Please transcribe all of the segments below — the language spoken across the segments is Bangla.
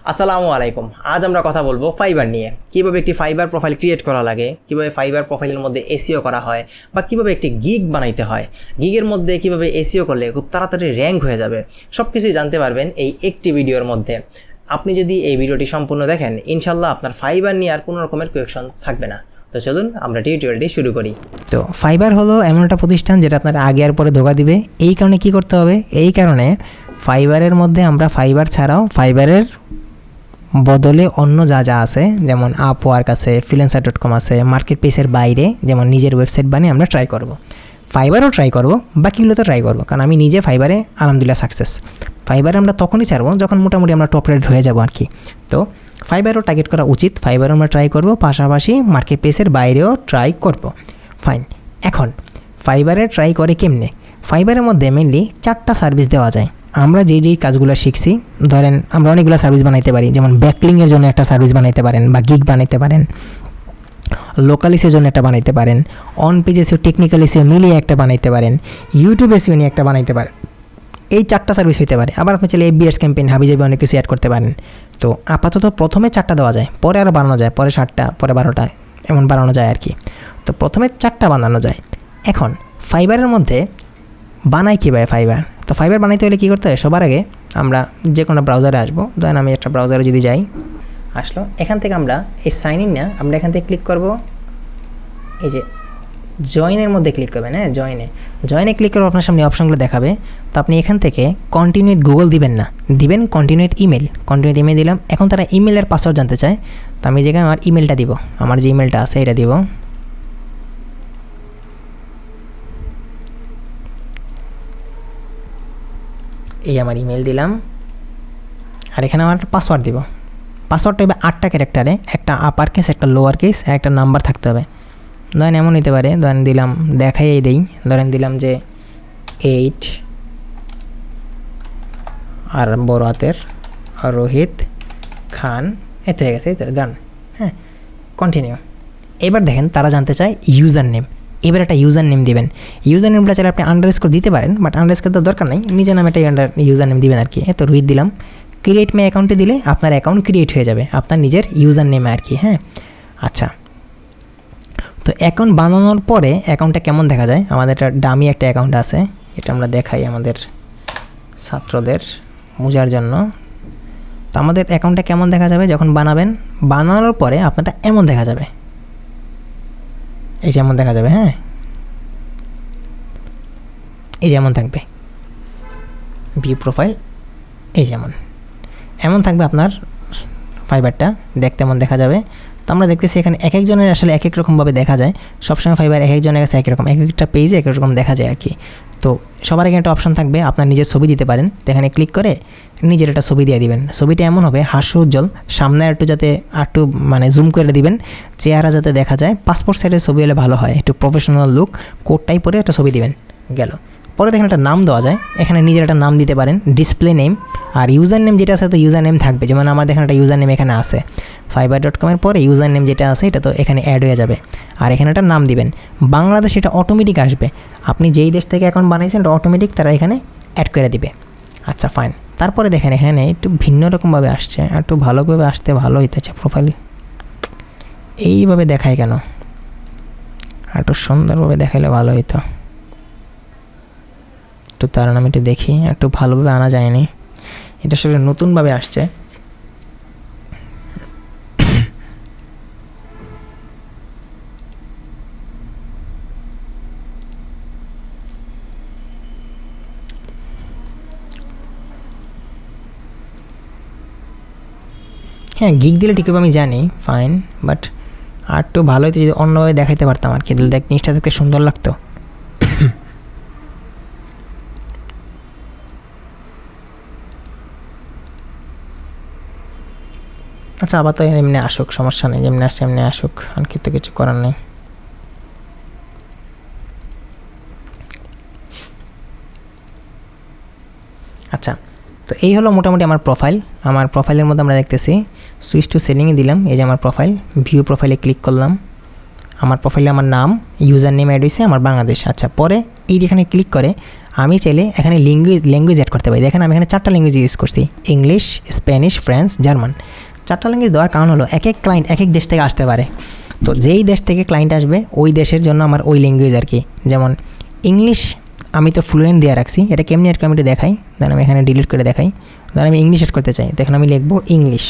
আসসালামু আলাইকুম। আজ আমরা কথা বলবো ফাইবার নিয়ে। কীভাবে একটি ফাইবার প্রোফাইল ক্রিয়েট করা লাগে, কীভাবে ফাইবার প্রোফাইলের মধ্যে এসইও করা হয়, বা কীভাবে একটি গিগ বানাইতে হয়, গিগের মধ্যে কীভাবে এসইও করলে খুব তাড়াতাড়ি র্যাঙ্ক হয়ে যাবে, সব কিছুই জানতে পারবেন এই একটি ভিডিওর মধ্যে। আপনি যদি এই ভিডিওটি সম্পূর্ণ দেখেন, ইনশাল্লাহ আপনার ফাইবার নিয়ে আর কোনো রকমের কোয়েকশন থাকবে না। তো চলুন আমরা টিউটোরিয়ালটি শুরু করি। তো ফাইবার হলো এমন একটা প্রতিষ্ঠান যেটা আপনার আগে আর পরে ধোকা দিবে। এই কারণে কি করতে হবে, এই কারণে ফাইবারের মধ্যে আমরা ফাইবার ছাড়াও ফাইবারের বদলে অন্য যা যা আছে, যেমন আপওয়ার্ক আছে, ফ্রিল্যান্সার.com আছে, মার্কেট প্লেসের বাইরে যেমন নিজের ওয়েবসাইট বানিয়ে আমরা ট্রাই করব। ফাইবারও ট্রাই করব, বাকিগুলো তো ট্রাই করব, কারণ আমি নিজে ফাইবারে আলহামদুলিল্লাহ সাকসেস। ফাইবারে আমরা তখনই ছাড়বো যখন মোটামুটি আমরা টপ রেট হয়ে যাবো আর কি। তো ফাইবারও টার্গেট করা উচিত, ফাইবারও আমরা ট্রাই করব, পাশাপাশি মার্কেট প্লেসের বাইরেও ট্রাই করব। ফাইন। এখন ফাইবারে ট্রাই করে কেমনে? ফাইবারের মধ্যে মেনলি 4টা সার্ভিস দেওয়া যায়। আমরা যেই কাজগুলো শিখছি, ধরেন আমরা অনেকগুলো সার্ভিস বানাইতে পারি, যেমন ব্যাকলিংয়ের জন্য একটা সার্ভিস বানাইতে পারেন বা গিগ বানাইতে পারেন, লোকাল এসিওর জন্য একটা বানাইতে পারেন, on page SEO, technical SEO মিলিয়ে একটা বানাইতে পারেন, ইউটিউব এসিও নিয়ে একটা বানাইতে পারেন। এই 4টা সার্ভিস হইতে পারে। আবার আপনি চাইলে FBAds ক্যাম্পেইন, হাবিজাবি অনেক কিছু অ্যাড করতে পারেন। তো আপাতত প্রথমে 4টা দেওয়া যায়, পরে আরও বানানো যায়, পরে 7টা, পরে 12টা, এমন বানানো যায় আর কি। তো প্রথমে 4টা বানানো যায়। এখন ফাইবারের মধ্যে বানাই কীভাবে ফাইবার? তো ফাইবার বানাইতে হলে কী করতে হয়? সবার আগে আমরা যে কোনো ব্রাউজারে আসবো। ধরেন আমি একটা ব্রাউজারে যদি যাই, আসলো, এখান থেকে আমরা এই সাইন ইন না, আমরা এখান থেকে ক্লিক করব, এই যে জয়েনের মধ্যে ক্লিক করবেন। হ্যাঁ, জয়েনে ক্লিক করবো, আপনার সামনে অপশনগুলো দেখাবে। তো আপনি এখান থেকে কন্টিনিউ উইথ গুগল দিবেন না, দিবেন continue with email. Continue email দিলাম। এখন তারা ইমেলের পাসওয়ার্ড জানতে চায়, তো আমি এই জায়গায় আমার ইমেলটা দিব, আমার যে ইমেলটা আছে এটা দিব। এই আমার ইমেল দিলাম, আর এখানে আমার পাসওয়ার্ড দিব। পাসওয়ার্ডটা হবে 8টা ক্যারেক্টারে, একটা আপার কেস, একটা লোয়ার কেস, একটা নাম্বার থাকতে হবে। ধরেন এমন হতে পারে, ধরেন দিলাম, দেখাই দেই, ধরেন দিলাম যে 8 আর বড় হাতের রোহিত খান, এত হয়ে গেছে, ডান। হ্যাঁ, কন্টিনিউ। এবার দেখেন তারা জানতে চায় ইউজার নেম। এবার একটা ইউজার নেম দেবেন। ইউজার নেমটা চাইলে আপনি আন্ডারস্কোর দিতে পারেন, বাট আন্ডারস্কোর তো দরকার নেই, নিজের নামে একটা ইউজার নেম দিবেন আর কি। তো রোহিত দিলাম। ক্রিয়েট মাই অ্যাকাউন্টে দিলে আপনার অ্যাকাউন্ট ক্রিয়েট হয়ে যাবে আপনার নিজের ইউজার নেমে আর কি। হ্যাঁ, আচ্ছা। তো অ্যাকাউন্ট বানানোর পরে অ্যাকাউন্টটা কেমন দেখা যায়? আমাদের একটা ডামি একটা অ্যাকাউন্ট আছে, এটা আমরা দেখাই আমাদের ছাত্রদের বোঝার জন্য। তো আমাদের অ্যাকাউন্টটা কেমন দেখা যাবে যখন বানাবেন? বানানোর পরে আপনারটা এমন দেখা যাবে, এই যেমন দেখা যাবে। হ্যাঁ, এই যেমন থাকবে ভিউ প্রোফাইল, এই যেমন এমন থাকবে আপনার ফাইবারটা, দেখতে এমন দেখা যাবে। তো আমরা দেখতেছি এখানে এক একজনের আসলে এক এক রকমভাবে দেখা যায়। সবসময় ফাইবার এক একজনের কাছে এক রকম, এক একটা পেজে এক রকম দেখা যায় আর কি। তো সবার আগে একটা অপশন থাকবে, আপনার নিজের ছবি দিতে পারেন। তো এখানে ক্লিক করে নিজের একটা ছবি দিয়ে দিবেন। ছবিটা এমন হবে হাস্য উজ্জ্বল, সামনে একটু যাতে একটু মানে জুম করে দিবেন, চেহারা যাতে দেখা যায়। পাসপোর্ট সাইজের ছবি হলে ভালো হয়, একটু প্রফেশনাল লুক, কোটটাই পরে একটা ছবি দিবেন, গেল। পরে দেখেন একটা নাম দেওয়া যায়, এখানে নিজের একটা নাম দিতে পারেন, ডিসপ্লে নেম। আর ইউজার নেম যেটা আছে, তো ইউজার নেম থাকবে, যেমন আমার দেখেন একটা ইউজার নেম এখানে আছে, fiber.com-এর পরে ইউজার নেম যেটা আছে এটা তো এখানে অ্যাড হয়ে যাবে। আর এখানে একটা নাম দিবেন বাংলাদেশ, এটা অটোমেটিক আসবে। আপনি যেই দেশ থেকে অ্যাকাউন্ট বানিয়েছেন এটা অটোমেটিক তারা এখানে অ্যাড করে দিবে। আচ্ছা, ফাইন। তারপরে দেখেন এখানে একটু ভিন্ন রকমভাবে আসছে, একটু ভালোভাবে আসতে ভালো হইতেছে। প্রোফাইল এইভাবে দেখায় কেন? একটু সুন্দরভাবে দেখাইলে ভালো হইতো। একটু তার নাম একটু দেখি, একটু ভালোভাবে আনা যায়নি, এটা আসলে নতুনভাবে আসছে। হ্যাঁ, গিগ দিলে ঠিক হবে আমি জানি, ফাইন, বাট আর একটু ভালো হইতো যদি অন্যভাবে দেখাইতে পারতাম আর কি, দিলে দেখ জিনিসটা দেখতে সুন্দর লাগতো। আচ্ছা, আবার তো এমনি আসুক, সমস্যা নেই, যেমনি আসছে এমনি আসুক, আর কি তো কিছু করার নেই। আচ্ছা, তো এই হলো মোটামুটি আমার প্রোফাইল। আমার প্রোফাইলের মধ্যে আমরা দেখতেছি সুইচ টু সেলিংয়ে দিলাম, এই যে আমার প্রোফাইল, ভিউ প্রোফাইলে ক্লিক করলাম, আমার প্রোফাইলে আমার নাম, ইউজার নেম অ্যাড হয়েছে আমার বাংলাদেশ। আচ্ছা, পরে এই যেখানে ক্লিক করে আমি চাইলে এখানে ল্যাঙ্গুয়েজ অ্যাড করতে পারি। দেখেন আমি এখানে 4টা ল্যাঙ্গুয়েজ ইউজ করছি, ইংলিশ, স্প্যানিশ, ফ্রেঞ্চ, জার্মান। 4টা ল্যাঙ্গুয়েজ দেওয়ার কারণ হলো এক এক ক্লায়েন্ট এক এক দেশ থেকে আসতে পারে। তো যেই দেশ থেকে ক্লায়েন্ট আসবে ওই দেশের জন্য আমার ওই ল্যাঙ্গুয়েজ আর কি। যেমন ইংলিশ আমি তো ফ্লুয়েন্ট দিয়ে রাখছি, এটা কেমনি অ্যাড করে আমি দেখাই। দেন আমি এখানে ডিলিট করে দেখাই। দেন আমি ইংলিশ অ্যাড করতে চাই, দেখেন আমি লিখবো ইংলিশ।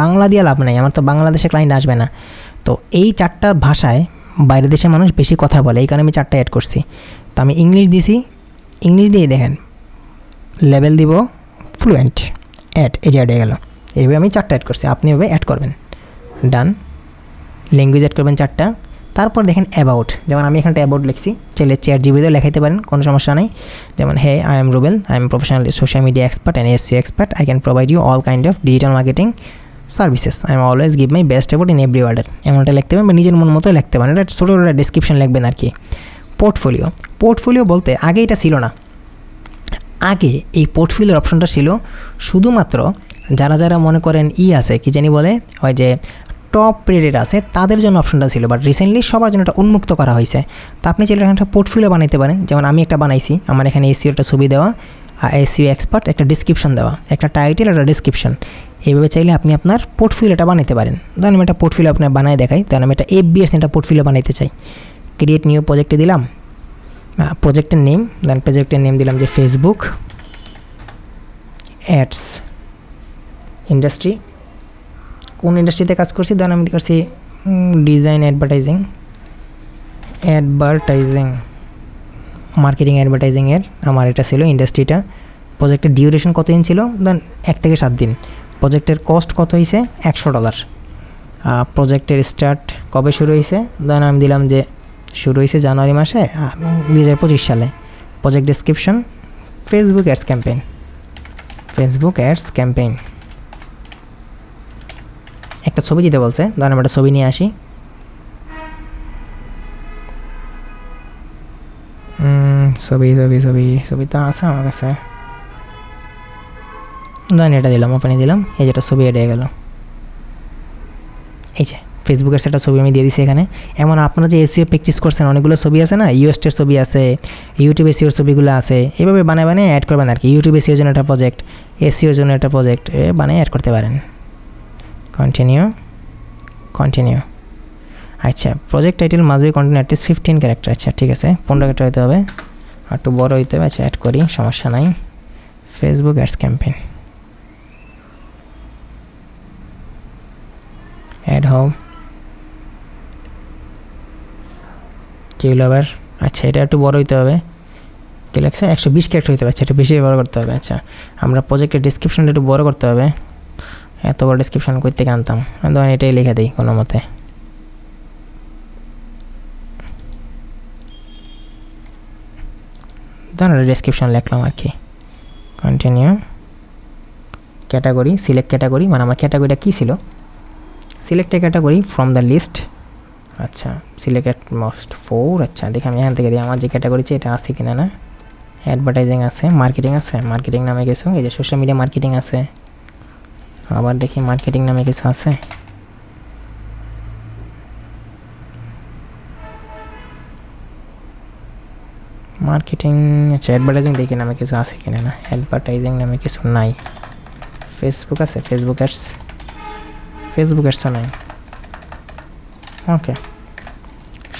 বাংলা দিয়ে লাভ নাই, আমার তো বাংলাদেশে ক্লায়েন্ট আসবে না। তো এই 4টা ভাষায় বাইরের দেশের মানুষ বেশি কথা বলে, এই কারণে আমি 4টা অ্যাড করছি। তো আমি ইংলিশ দিছি, ইংলিশ দিয়ে দেখেন লেভেল দিব ফ্লুয়েন্ট, অ্যাড, এই যে অ্যাড হয়ে গেল। এইভাবে আমি 4টা অ্যাড করছি, আপনি এভাবে অ্যাড করবেন। ডান, ল্যাঙ্গুয়েজ অ্যাড করবেন 4টা। তারপর দেখেন অ্যাবাউট, যেমন আমি এখানটা অ্যাবাউট লিখছি, চাইলে ChatGPT লেখাইতে পারেন, কোনো সমস্যা নাই। যেমন hey I am Rubel, I am professional social media expert and SEO expert, I can provide you all kind of digital marketing services, I am always give my best effort in every order. এমনটা লিখতে পারেন বা নিজের মন মতো লিখতে পারেন। এটা ছোটো একটা ডিসক্রিপশন লিখবেন আর কি। পোর্টফোলিও বলতে আগে এটা ছিল না। আগে এই পোর্টফোলিওর অপশনটা ছিল শুধুমাত্র যারা মনে করেন আছে কি জানি বলে, হয় যে টপ রেটেড আছে তাদের জন্য অপশনটা ছিল, বাট রিসেন্টলি সবার জন্য এটা উন্মুক্ত করা হয়েছে। তো আপনি চাইলে একটা পোর্টফোলিও বানাইতে পারেন, যেমন আমি একটা বানাইছি, আমার এখানে SEOটা ছবি দেওয়া, SEO এক্সপার্ট, একটা ডিসক্রিপশন দেওয়া, একটা টাইটেল, একটা ডিসক্রিপশন। এইভাবে চাইলে আপনি আপনার পোর্টফোলিওটা বানাইতে পারেন। ধরেন আমি একটা পোর্টফোলিও আপনার বানায় দেখাই, তাহলে আমি একটা FBS একটা পোর্টফোলিও বানাইতে চাই। ক্রিয়েট নিউ প্রজেক্টে দিলাম প্রজেক্টের নেম, দেন প্রজেক্টের নেম দিলাম যে ফেসবুক অ্যাডস ইন্ডাস্ট্রি। কোন ইন্ডাস্ট্রিতে কাজ করছি, দেন আমি করছি ডিজাইন অ্যাডভার্টাইজিং, মার্কেটিং অ্যাডভার্টাইজিংয়ের আমার এটা ছিল ইন্ডাস্ট্রিটা। প্রজেক্টের ডিউরেশন কতদিন ছিল, দেন 1 থেকে 7 দিন। প্রজেক্টের কস্ট কত হয়েছে, $100। প্রজেক্টের স্টার্ট কবে শুরু হয়েছে, দেন আমি দিলাম যে শুরু হয়েছে জানুয়ারি মাসে 2025 সালে। Project description Facebook ads campaign. একটা ছবি দিতে বলছে, ধরেন আমরা একটা ছবি নিয়ে আসি। ছবি তো আছে আমার কাছে, ধরেন এটা দিলাম, ওপেনে দিলাম, এই যেটা ছবি এড হয়ে গেল। এই যে ফেসবুকের সেটা ছবি আমি দিয়ে দিছি এখানে। এমন আপনারা যে SEO প্র্যাকটিস করছেন অনেকগুলো ছবি আছে না, ইউএসটির ছবি আছে, ইউটিউব SEOর ছবিগুলো আছে, এভাবে বানায় অ্যাড করবেন আর কি। ইউটিউব SEOর জন্য একটা প্রজেক্ট, SEOর জন্য একটা প্রজেক্ট বানিয়ে অ্যাড করতে পারেন। কন্টিনিউ। আচ্ছা, project title must be content at least 15 character. আচ্ছা ঠিক আছে, 15 ক্যারেক্টার হতে হবে, আর একটু বড় হইতে হবে। আচ্ছা অ্যাড করি, সমস্যা নাই। Facebook ads campaign, add home, কী হলো আবার। আচ্ছা এটা একটু বড় হইতে হবে, কী লাগছে, 120 ক্যারেক্টার হইতে হবে। আচ্ছা এটা বেশি বড় করতে হবে। আচ্ছা আমরা প্রজেক্টের ডিসক্রিপশনটা একটু বড় করতে হবে, এত বড় ডিসক্রিপশন কই থেকে আনতাম, ধরেন এটাই লিখে দিই কোনো মতে। ধরেন ডিসক্রিপশন লিখলাম আর কি। কন্টিনিউ। ক্যাটাগরি, সিলেক্ট ক্যাটাগরি, মানে আমার ক্যাটাগরিটা কী ছিল, select a category from the list. আচ্ছা সিলেক্ট মোস্ট 4। আচ্ছা দেখি আমি এখান থেকে দিই আমার যে ক্যাটাগরি আছে এটা আছে কিনা না। অ্যাডভার্টাইজিং আছে, মার্কেটিং আছে, মার্কেটিং নামে কিছু, এই যে সোশ্যাল মিডিয়া মার্কেটিং আছে। আবার দেখি মার্কেটিং নামে কিছু আছে। মার্কেটিং, আচ্ছা অ্যাডভার্টাইজিং দেখি নামে কিছু আছে কিনা না, অ্যাডভার্টাইজিং নামে কিছু নাই। ফেসবুক আছে, ফেসবুক অ্যাডসও নাই। ওকে,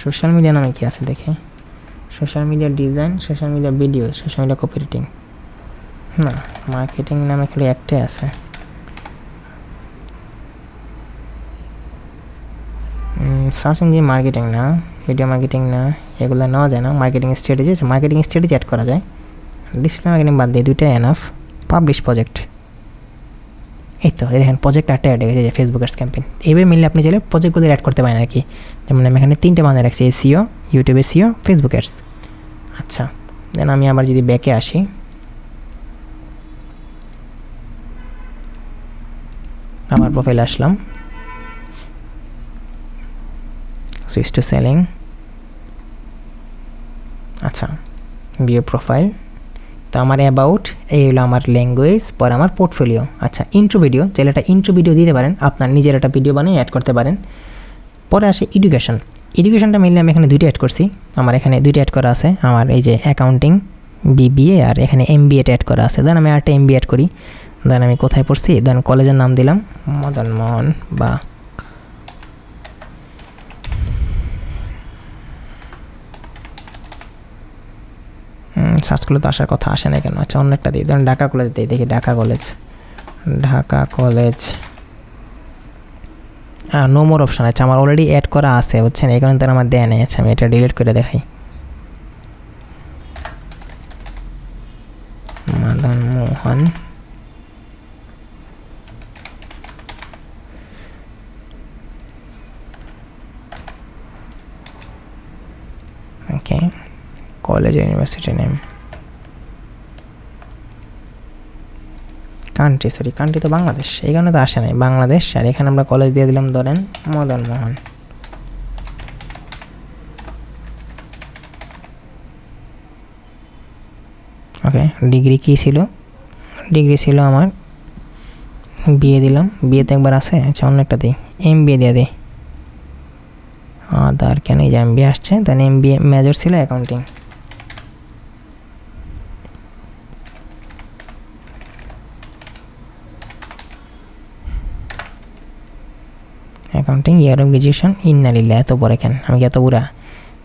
সোশ্যাল মিডিয়া নামে কি আছে দেখি, social media design, social media video, social media copywriting, না মার্কেটিং নামে খালি একটাই আছে। সার্চ ইঞ্জিন মার্কেটিং না, ভিডিও মার্কেটিং না, এগুলো নেওয়া যায় না। মার্কেটিং স্ট্র্যাটেজি অ্যাড করা যায়। ডিসপ্লে মার্কেটিং বাদ দিয়ে 2টাই এনাফ। পাবলিশ প্রজেক্ট, এই তো দেখেন প্রজেক্ট একটা অ্যাড হয়ে গেছে, ফেসবুক অ্যাডস ক্যাম্পেইন। এইভাবে মিললে আপনি চাইলে প্রজেক্টগুলো অ্যাড করতে পারেন আর কি। যেমন আমি এখানে 3টে বানিয়ে রাখছি, SEO, YouTube SEO, Facebook ads. আচ্ছা দেন আমি আবার যদি ব্যাকে আসি, আমার প্রোফাইলে আসলাম, সুইচ টু সেলিং। আচ্ছা ভিউ প্রোফাইল, তো আমার অ্যাবাউট, এই হলো আমার ল্যাঙ্গুয়েজ, পরে আমার পোর্টফোলিও। আচ্ছা ইন্ট্রো ভিডিও, চাইলে একটা ইন্ট্রো ভিডিও দিতে পারেন, আপনার নিজের একটা ভিডিও বানিয়ে অ্যাড করতে পারেন। পরে আসে এডুকেশনটা মিললে আমি এখানে 2টা অ্যাড করছি, আমার এখানে 2টা অ্যাড করা আছে। আমার এই যে অ্যাকাউন্টিং বিবিএ আর এখানে এমবিএটা অ্যাড করা আছে। দেন আমি আরেকটা এমবিএ অ্যাড করি। দেন আমি কোথায় পড়ছি, দেন কলেজের নাম দিলাম মদন মোহন বা সার্চ করলে তো আসার কথা আসে না কেন। আচ্ছা অন্য একটা দিই, ধরুন ঢাকা কলেজ দিই, দেখি Dhaka college no more option আছে, আমার অলরেডি অ্যাড করা আছে বুঝছেন, এই কারণে তার আমার দেয় নেই। আচ্ছা আমি এটা ডিলিট করে দেখাই, মদন মোহন ওকে কলেজ ইউনিভার্সিটি নেম কান্ট্রি তো বাংলাদেশ, এই কারণে তো আসে নাই বাংলাদেশ। আর এখানে আমরা কলেজ দিয়ে দিলাম ধরেন মদন মোহন। ওকে ডিগ্রি কী ছিল, ডিগ্রি ছিল আমার বিয়ে দিলাম, বিয়েতে একবার আছে। আচ্ছা অন্য একটা দিই, এমবিএ দিয়ে দিই। আদার কেন এই যে এমবিএ আসছে, দেন এমবিএ মেজর ছিল accounting. Accounting year of graduation ইন্নালিল্লা, এত পরে কেন, আমি কি এত বুড়া,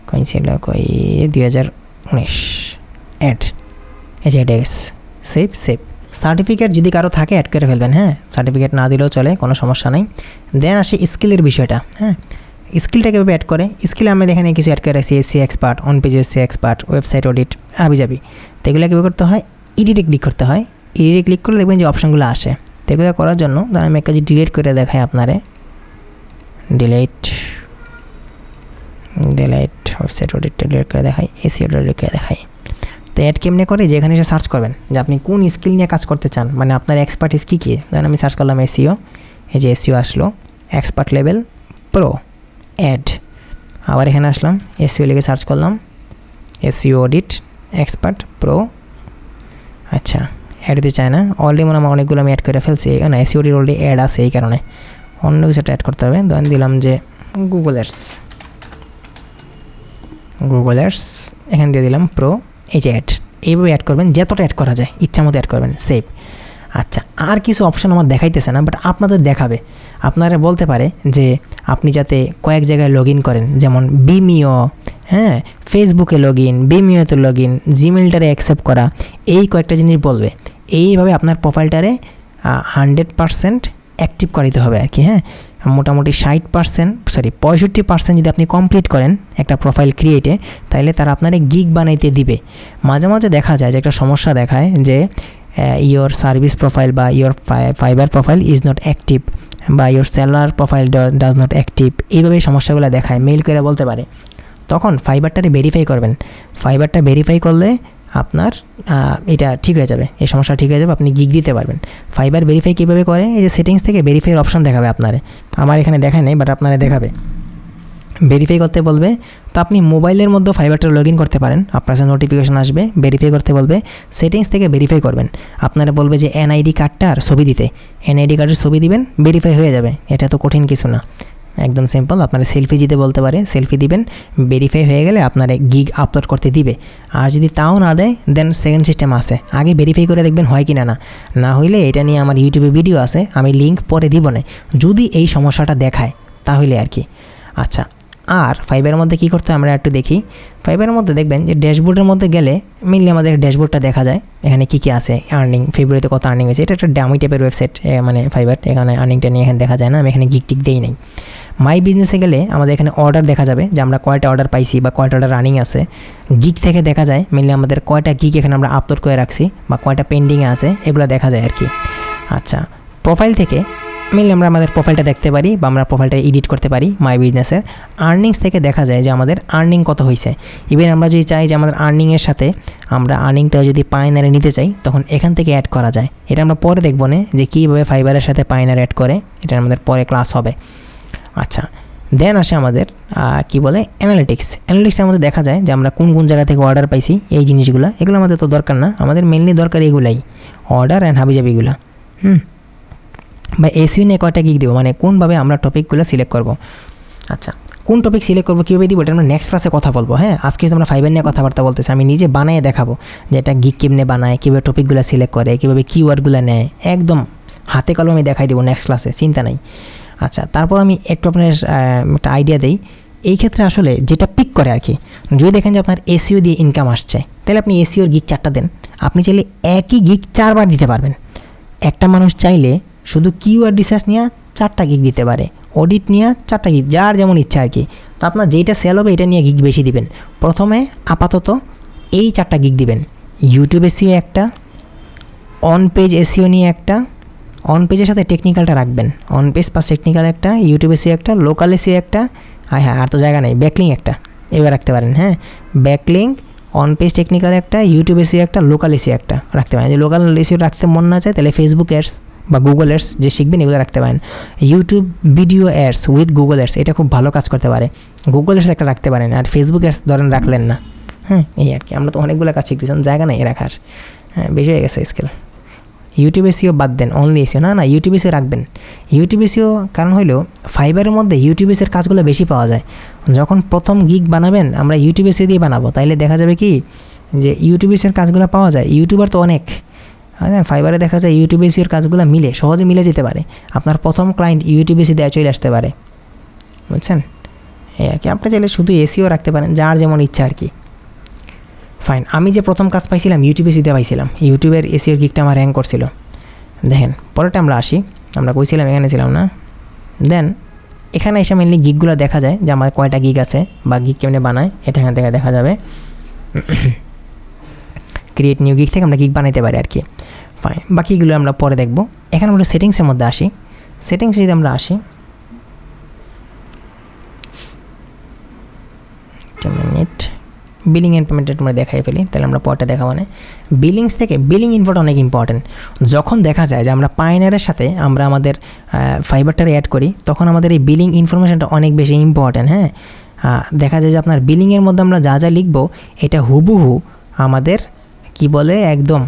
কই ছিল কই 2019 অ্যাড, এই যে অ্যাড গেছে, সেভ। সার্টিফিকেট যদি কারো থাকে অ্যাড করে ফেলবেন, হ্যাঁ সার্টিফিকেট না দিলেও চলে, কোনো সমস্যা নাই। দেন আসে স্কিলের বিষয়টা, হ্যাঁ স্কিলটা কীভাবে অ্যাড করে, স্কিল আমরা এখানে কিছু অ্যাড করে রাখছি, SC expert, on page SC expert, website audit, যাবি। তো এগুলো কীভাবে করতে হয়, এডিটে ক্লিক করতে হয়। এডিটে ক্লিক করলে দেখবেন যে অপশনগুলো আসে। তো এগুলো করার জন্য ধর আমি একটা যে ডিলিট করে দেখাই আপনারে, ডিলিট ওয়েবসাইট অডিটটা ডিলিট করে দেখাই, এসিও ডিলিট করে দেখাই। তো অ্যাড কেমনে করে, যে এখানে এসে সার্চ করবেন যে আপনি কোন স্কিল নিয়ে কাজ করতে চান, মানে আপনার এক্সপার্টিস কী কী। ধরেন আমি সার্চ করলাম এসিও, এই যে এসিও আসলো, এক্সপার্ট লেভেল প্রো অ্যাড। আবার এখানে আসলাম, এসিও লিখে সার্চ করলাম, এসিও অডিট এক্সপার্ট প্রো। আচ্ছা অ্যাড দিতে চায় না, অলরেডি মনে আমার অনেকগুলো আমি অ্যাড করে ফেলছি, না এসিও অডিট অলরেডি অ্যাড আছে, এই কারণে অন্য কিছুটা অ্যাড করতে হবে। ধরেন দিলাম যে গুগল আর্টস, এখানে দিয়ে দিলাম প্রো, এই যে অ্যাড। এইভাবে অ্যাড করবেন, যতটা অ্যাড করা যায় ইচ্ছা মতো অ্যাড করবেন, সেভ। আচ্ছা আর কিছু অপশন আমার দেখাইতেছে না, বাট আপনাদের দেখাবে। আপনারা বলতে পারে যে আপনি যাতে কয়েক জায়গায় লগ ইন করেন, যেমন বিমিও, হ্যাঁ ফেসবুকে log in, বিমিওতে log in, জিমেলটারে accept করা, এই কয়েকটা জিনিস বলবে। এইভাবে আপনার প্রোফাইলটারে 100% অ্যাক্টিভ করাইতে হবে আর কি, হ্যাঁ মোটামুটি 65% যদি আপনি কমপ্লিট করেন একটা প্রোফাইল ক্রিয়েটে, তাহলে তারা আপনারে গিগ বানাইতে দিবে। মাঝে মাঝে দেখা যায় যে একটা সমস্যা দেখায় যে ইয়োর সার্ভিস প্রোফাইল বা your Fiverr profile is not active বা your seller profile does not active, এইভাবে সমস্যাগুলো দেখায়, মেইল করে বলতে পারে। তখন ফাইবারটারে ভেরিফাই করবেন, ফাইবারটা ভেরিফাই করলে আপনার এটা ঠিক হয়ে যাবে, এই সমস্যা ঠিক হয়ে যাবে, আপনি গিগ দিতে পারবেন। ফাইবার ভেরিফাই কীভাবে করে, এই যে সেটিংস থেকে ভেরিফাইয়ের অপশন দেখাবে আপনারে, আমার এখানে দেখায় নেই বাট আপনারা দেখাবে, ভেরিফাই করতে বলবে। তো আপনি মোবাইলের মধ্যে ফাইবারটা লগ ইন করতে পারেন, আপনার কাছে নোটিফিকেশন আসবে, ভেরিফাই করতে বলবে, সেটিংস থেকে ভেরিফাই করবেন। আপনারা বলবে যে এনআইডি কার্ডটা আর ছবি দিতে, এনআইডি কার্ডের ছবি দিবেন, ভেরিফাই হয়ে যাবে, এটা তো কঠিন কিছু না, একদম সিম্পল। আপনারা সেলফি দিতে বলতে পারে, সেলফি দিবেন, ভেরিফাই হয়ে গেলে আপনারা গিগ আপলোড করতে দিবে। আর যদি তাও না দেয় দেন সেকেন্ড সিস্টেম আছে, আগে ভেরিফাই করে দেখবেন হয় কি না হইলে এটা নিয়ে আমার ইউটিউবে ভিডিও আছে, আমি লিঙ্ক পরে দিব না, যদি এই সমস্যাটা দেখায় তাহলে আর কি। আচ্ছা আর ফাইবারের মধ্যে কী করতে হয় আমরা একটু দেখি। ফাইবারের মধ্যে দেখবেন যে ড্যাশবোর্ডের মধ্যে গেলে মেনলি আমাদের ড্যাশবোর্ডটা দেখা যায়, এখানে কী কী আছে, আর্নিং, ফেব্রুয়ারিতে কত আর্নিং হয়েছে, এটা একটা ডামি টাইপের ওয়েবসাইট, মানে ফাইবার, এখানে আর্নিংটা নিয়ে এখানে দেখা যায় না, আমি এখানে গিগ টিক দিই নাই। মাই বিজনেসে গেলে আমাদের এখানে অর্ডার দেখা যাবে যে আমরা কয়টা অর্ডার পাইছি বা কয়টা অর্ডার রানিং আছে। গিগ থেকে দেখা যায় মেনলি আমাদের কয়টা গিগ এখানে আমরা আপলোড করে রাখছি বা কয়টা পেন্ডিংয়ে আছে, এগুলো দেখা যায় আর কি। আচ্ছা প্রোফাইল থেকে মেনলি আমরা আমাদের প্রোফাইলটা দেখতে পারি বা আমরা প্রোফাইলটা এডিট করতে পারি। মাই বিজনেসের আর্নিংস থেকে দেখা যায় যে আমাদের আর্নিং কত হয়েছে। ইভেন আমরা যদি চাই যে আমাদের আর্নিংয়ের সাথে আমরা আর্নিংটা যদি পাইনারে নিতে চাই, তখন এখান থেকে অ্যাড করা যায়। এটা আমরা পরে দেখবো না যে কীভাবে ফাইবারের সাথে পাইনার অ্যাড করে, এটা আমাদের পরে ক্লাস হবে। আচ্ছা দেন আসে আমাদের কি বলে অ্যানালিটিক্সের মধ্যে দেখা যায় যে আমরা কোন কোন জায়গা থেকে অর্ডার পাইছি, এই জিনিসগুলো, এগুলো আমাদের তো দরকার না, আমাদের মেনলি দরকার এগুলাই, অর্ডার অ্যান্ড হাবিজাবিগুলো। বা এসইও নিয়ে কয়টা গিগ দেবো, মানে কোনভাবে আমরা টপিকগুলো সিলেক্ট করব। আচ্ছা কোন টপিক সিলেক্ট করবো, কীভাবে দিব, এটা আমরা নেক্সট ক্লাসে কথা বলবো। হ্যাঁ, আজকে তোমরা ফাইবার নিয়ে কথাবার্তা বলতেছি, আমি নিজে বানিয়ে দেখাবো যে এটা গিগ কেমনে বানায়, কীভাবে টপিকগুলো সিলেক্ট করে, কীভাবে কিওয়ার্ডগুলো নেয়, একদম হাতে কলমে আমি দেখাই দেবো নেক্সট ক্লাসে, চিন্তা নাই। আচ্ছা, তারপর আমি একটু আপনার একটা আইডিয়া দিই। এই ক্ষেত্রে আসলে যেটা পিক করে আর কি, যদি দেখেন যে আপনার এসইও দিয়ে ইনকাম আসছে, তাহলে আপনি এসইওর গিগ 4টা দেন। আপনি চাইলে একই গিগ 4বার দিতে পারবেন। একটা মানুষ চাইলে শুধু কিওয়ার্ড রিসার্চ নিয়ে 4টা গিগ দিতে পারে, অডিট নিয়ে 4টা গিগ, যার যেমন ইচ্ছা আর কি। তো আপনার যেইটা সেল হবে এটা নিয়ে গিগ বেশি দিবেন। প্রথমে আপাতত এই 4টা গিগ দিবেন। ইউটিউব এসইও একটা, অন পেজ এসইও নিয়ে একটা, অন পেজের সাথে টেকনিক্যালটা রাখবেন, অন পেজ প্লাস টেকনিক্যাল একটা, ইউটিউব এসইও একটা, লোকাল এসইও একটা, হ্যাঁ আর তো জায়গা নেই, ব্যাকলিং একটা এবার রাখতে পারেন। হ্যাঁ, ব্যাকলিং, অন পেজ টেকনিক্যাল একটা, ইউটিউব এসইও একটা, লোকাল এসইও একটা রাখতে পারেন। যে লোকাল এসইও রাখতে মন না চায় তাহলে ফেসবুক অ্যাডস বা গুগল অ্যাডস যে শিখবেন এগুলো রাখতে পারেন। YouTube video ads with Google ads, এটা খুব ভালো কাজ করতে পারে, গুগল অ্যাডস একটা রাখতে পারেন। আর ফেসবুক অ্যাডস ধরেন রাখলেন না। হ্যাঁ, এই আর কি, আমরা তো অনেকগুলো কাজ শিখতেছিলাম, জায়গা নেই রাখার। হ্যাঁ, বেশি হয়ে গেছে স্কেল। ইউটিউব এসইও বাদ দেন, অনলি এসইও, না ইউটিউব এসইও রাখবেন। ইউটিউব এসইও কারণ হলো ফাইবারের মধ্যে ইউটিউব এসইওর কাজগুলো বেশি পাওয়া যায়। যখন প্রথম গিগ বানাবেন আমরা ইউটিউব এসইও দিয়ে বানাবো, তাইলে দেখা যাবে কি যে ইউটিউব এসইওর কাজগুলো পাওয়া যায়। ইউটিউবার তো অনেক, হ্যাঁ, ফাইবারে দেখা যায় ইউটিউব এসইওর কাজগুলো মিলে, সহজে মিলে যেতে পারে। আপনার প্রথম ক্লায়েন্ট ইউটিউব এসইও দেওয়া চলে আসতে পারে, বুঝছেন? এই আর কি, আপনি চাইলে শুধু এসইও রাখতে পারেন, যার যেমন ইচ্ছা আর কি। ফাইন, আমি যে প্রথম কাজ পাইছিলাম ইউটিউব এসইও দিয়ে পাইছিলাম, ইউটিউবের এসইওর গিগটা আমার র্যাঙ্ক করছিল। দেখেন পরেরটা আমরা আসি, আমরা কইছিলাম এখানে ছিলাম না। দেন এখানে এসে মেনলি গিগগুলো দেখা যায় যে আমার কয়টা গিগ আছে বা গিগ কেমনে বানায়, এটা এখান থেকে দেখা যাবে। ক্রিয়েট নিউ গিগ থেকে আমরা গিগ বানাইতে পারি আর কি। ফাইন, বাকিগুলো আমরা পরে দেখব। এখানে আমরা সেটিংসের মধ্যে আসি। সেটিংস যদি আমরা আসি, মিনিট, বিলিং অ্যান্ড পেমেন্টের আমরা দেখাই ফেলি, তাহলে আমরা পরটা দেখা মানে বিলিংস থেকে বিলিং ইনফোটা অনেক ইম্পর্টেন্ট। যখন দেখা যায় যে আমরা পাইনারের সাথে আমরা আমাদের ফাইবারটা অ্যাড করি, তখন আমাদের এই বিলিং ইনফরমেশনটা অনেক বেশি ইম্পর্টেন্ট। হ্যাঁ, দেখা যায় যে আপনার বিলিংয়ের মধ্যে আমরা যা যা লিখব এটা হুবহু আমাদের কি বলে একদম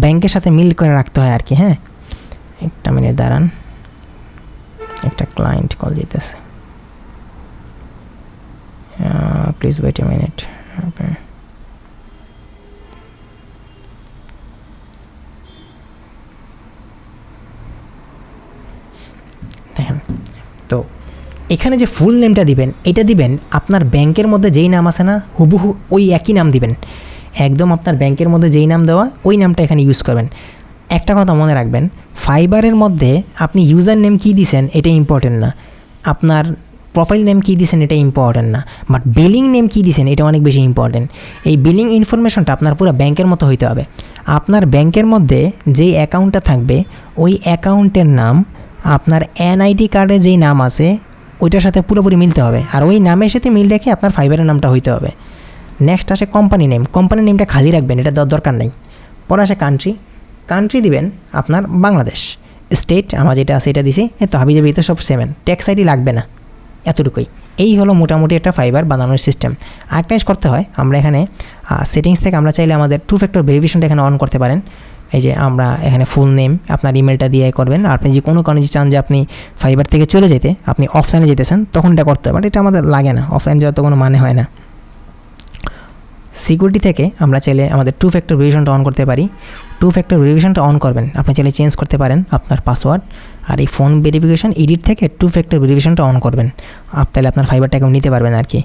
ব্যাংকের সাথে মিল করে রাখতে হয় আর কি। হ্যাঁ, একটা মিনিট দাঁড়ান, একটা ক্লায়েন্ট কল দিতেছে, প্লিজ ওয়েট এ মিনিট। দেখেন তো এখানে যে ফুল নেমটা দিবেন, এটা দিবেন আপনার ব্যাংকের মধ্যে যেই নাম আছে না হুবহু ওই একই নাম দিবেন, একদম আপনার ব্যাংকের মধ্যে যেই নাম দেওয়া ওই নামটা এখানে ইউজ করবেন। একটা কথা মনে রাখবেন, ফাইবারের মধ্যে আপনি ইউজার নেম কী দিছেন এটা ইম্পর্টেন্ট না, আপনার প্রোফাইল নেম কী দিছেন এটা ইম্পর্টেন্ট না, বাট বিলিং নেম কী দিছেন এটা অনেক বেশি ইম্পর্টেন্ট। এই বিলিং ইনফরমেশনটা আপনার পুরো ব্যাংকের মতো হইতে হবে। আপনার ব্যাংকের মধ্যে যেই অ্যাকাউন্টটা থাকবে ওই অ্যাকাউন্টের নাম আপনার এনআইডি কার্ডে যেই নাম আছে ওইটার সাথে পুরোপুরি মিলতে হবে, আর ওই নামের সাথে মিল রেখে আপনার ফাইবারের নামটা হইতে হবে। নেক্সট আসে কোম্পানি নেম, কোম্পানি নেমটা খালি রাখবেন, এটা দরকার নাই। পরে আসে কান্ট্রি, কান্ট্রি দিবেন আপনার বাংলাদেশ। স্টেট আমার যেটা আছে এটা দিছি, তো হাবিজাবি তো সব সেমেন, ট্যাক্স আইডি লাগবে না, এতটুকুই। এই হলো মোটামুটি একটা ফাইবার বানানোর সিস্টেম। আরেকটা জিনিস করতে হয়, আমরা এখানে সেটিংস থেকে আমরা চাইলে আমাদের 2 ফ্যাক্টর ভেরিফিকেশনটা এখানে অন করতে পারেন। এই যে আমরা এখানে ফুল নেম আপনার ইমেলটা দিয়ে করবেন, আর আপনি যে কোনো কারণে যে চান যে আপনি ফাইবার থেকে চলে যেতে, আপনি অফলাইনে যেতেছেন, তখন এটা করতে হবে, বাট এটা আমাদের লাগে না, অফলাইন যাওয়ার তো কোনো মানে হয় না। সিকিউরিটি থেকে আমরা চাইলে আমাদের 2 ফ্যাক্টর ভেরিফিকেশনটা অন করতে পারি। 2 ফ্যাক্টর ভেরিফিকেশনটা অন করবেন, আপনি চাইলে চেঞ্জ করতে পারেন আপনার পাসওয়ার্ড। আর এই ফোন ভেরিফিকেশন এডিট থেকে 2 ফ্যাক্টর ভেরিফিকেশনটা অন করবেন, তাহলে আপনার ফাইবারটাকে নিতে পারবেন আর কি।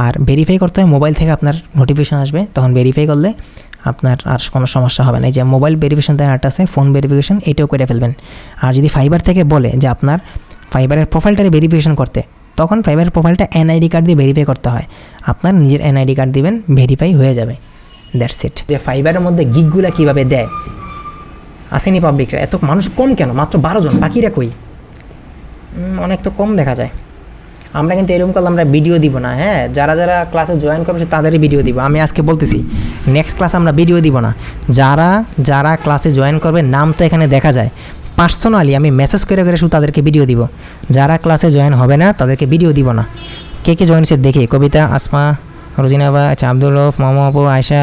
আর ভেরিফাই করতে হয়, মোবাইল থেকে আপনার নোটিফিকেশন আসবে, তখন ভেরিফাই করলে আপনার আর কোনো সমস্যা হবে না। এই যে মোবাইল ভেরিফিকেশন তাই আরেকটা আছে ফোন ভেরিফিকেশন, এটাও করে ফেলবেন। আর যদি ফাইবার থেকে বলে যে আপনার ফাইবারের প্রোফাইলটারে ভেরিফিকেশন করতে, তখন ফাইবারের প্রোফাইলটা এনআইডি কার্ড দিয়ে ভেরিফাই করতে হয়, আপনার নিজের এনআইডি কার্ড দিবেন, ভেরিফাই হয়ে যাবে, দ্যাটস ইট। যে ফাইবারের মধ্যে গিগগুলা কীভাবে দেয়, আসেনি পাবলিকরা, এত মানুষ কম কেন, মাত্র 12 জন, বাকিরা কই? অনেক তো কম দেখা যায়। আমরা কিন্তু এরকম করলে আমরা ভিডিও দিব না। হ্যাঁ, যারা যারা ক্লাসে জয়েন করবে তাদেরই ভিডিও দিব। আমি আজকে বলতেছি নেক্সট ক্লাসে আমরা ভিডিও দিব না। যারা যারা ক্লাসে জয়েন করবে নাম তো এখানে দেখা যায়, পার্সোনালি আমি মেসেজ করে করে শুধু তাদেরকে ভিডিও দিব। যারা ক্লাসে জয়েন হবে না তাদেরকে ভিডিও দিব না। কে কে জয়েন সে দেখি, কবিতা, আসমা, রোজিনাবা, আচ্ছা, আব্দুল রফ, মামা আপু, আয়শা,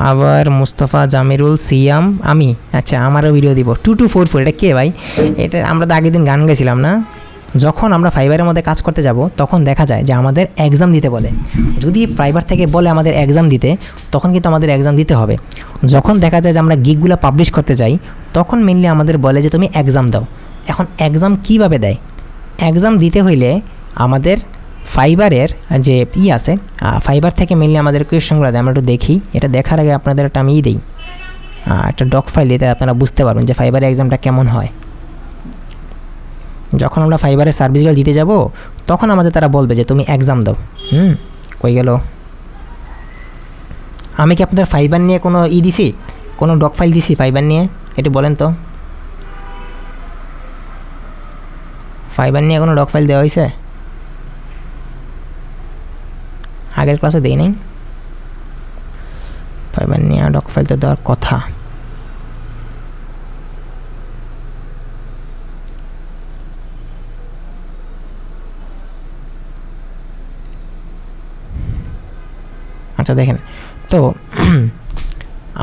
আবার মুস্তফা, জামিরুল, সিয়াম, আমি, আচ্ছা আমারও ভিডিও দিব। 2244 এটা কে ভাই? এটা আমরা তো আগের দিন গান গেছিলাম না, যখন আমরা ফাইবারের মধ্যে কাজ করতে যাব তখন দেখা যায় যে আমাদের এক্সাম দিতে বলে। যদি ফাইবার থেকে বলে আমাদের এক্সাম দিতে, তখন কিন্তু আমাদের এক্সাম দিতে হবে। যখন দেখা যায় যে আমরা গিগগুলো পাবলিশ করতে যাই, তখন মেনলি আমাদের বলে যে তুমি এক্সাম দাও। এখন এক্সাম কীভাবে দেয়? এক্সাম দিতে হইলে আমাদের ফাইবারের যে আছে, ফাইবার থেকে মেনলি আমাদের কোয়েশ্চনগুলো দেয়। আমরা একটু দেখি, এটা দেখার আগে আপনাদের একটা আমি দিই, একটা ডক ফাইল দিতে আপনারা বুঝতে পারবেন যে ফাইবারের এক্সামটা কেমন হয়। যখন আমরা ফাইবারের সার্ভিসগুলো দিতে যাব, তখন আমাদের তারা বলবে যে তুমি এক্সাম দাও। কই গেল? আমি কি আপনাদের ফাইবার নিয়ে কোনো দিছি, কোনো ডক ফাইল দিছি ফাইবার নিয়ে? একটু বলেন তো, ফাইবার নিয়ে কোনো ডক ফাইল দেওয়া হয়েছে? আগের ক্লাসে দেই নাই। ফাইবার নিয়ে ডক ফাইল তো দেওয়ার কথা। আচ্ছা দেখেন তো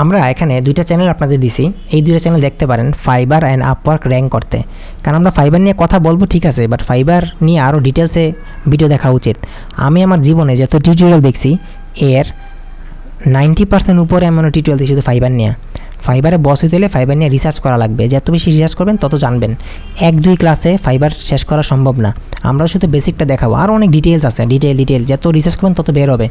আমরা এখানে দুইটা চ্যানেল আপনাদের দিছি, এই দুইটা চ্যানেল দেখতে পারেন ফাইবার অ্যান্ড আপওয়ার্ক র্যাঙ্ক করতে। কারণ আমরা ফাইবার নিয়ে কথা বলবো ঠিক আছে, বাট ফাইবার নিয়ে আরও ডিটেলসে ভিডিও দেখা উচিত। আমি আমার জীবনে যত টিউটোরিয়াল দেখছি এর 90% উপরে এমন টিউটোরিয়াল দিই শুধু ফাইবার নিয়ে। ফাইবারে বস হইতে হলে ফাইবার নিয়ে রিসার্চ করা লাগবে। যত বেশি রিসার্চ করবেন তত জানবেন। 1-2 ক্লাসে ফাইবার শেষ করা সম্ভব না। আমরা শুধু বেসিকটা দেখাবো, আরও অনেক ডিটেলস আছে, ডিটেল যত রিসার্চ করবেন তত বের হবে।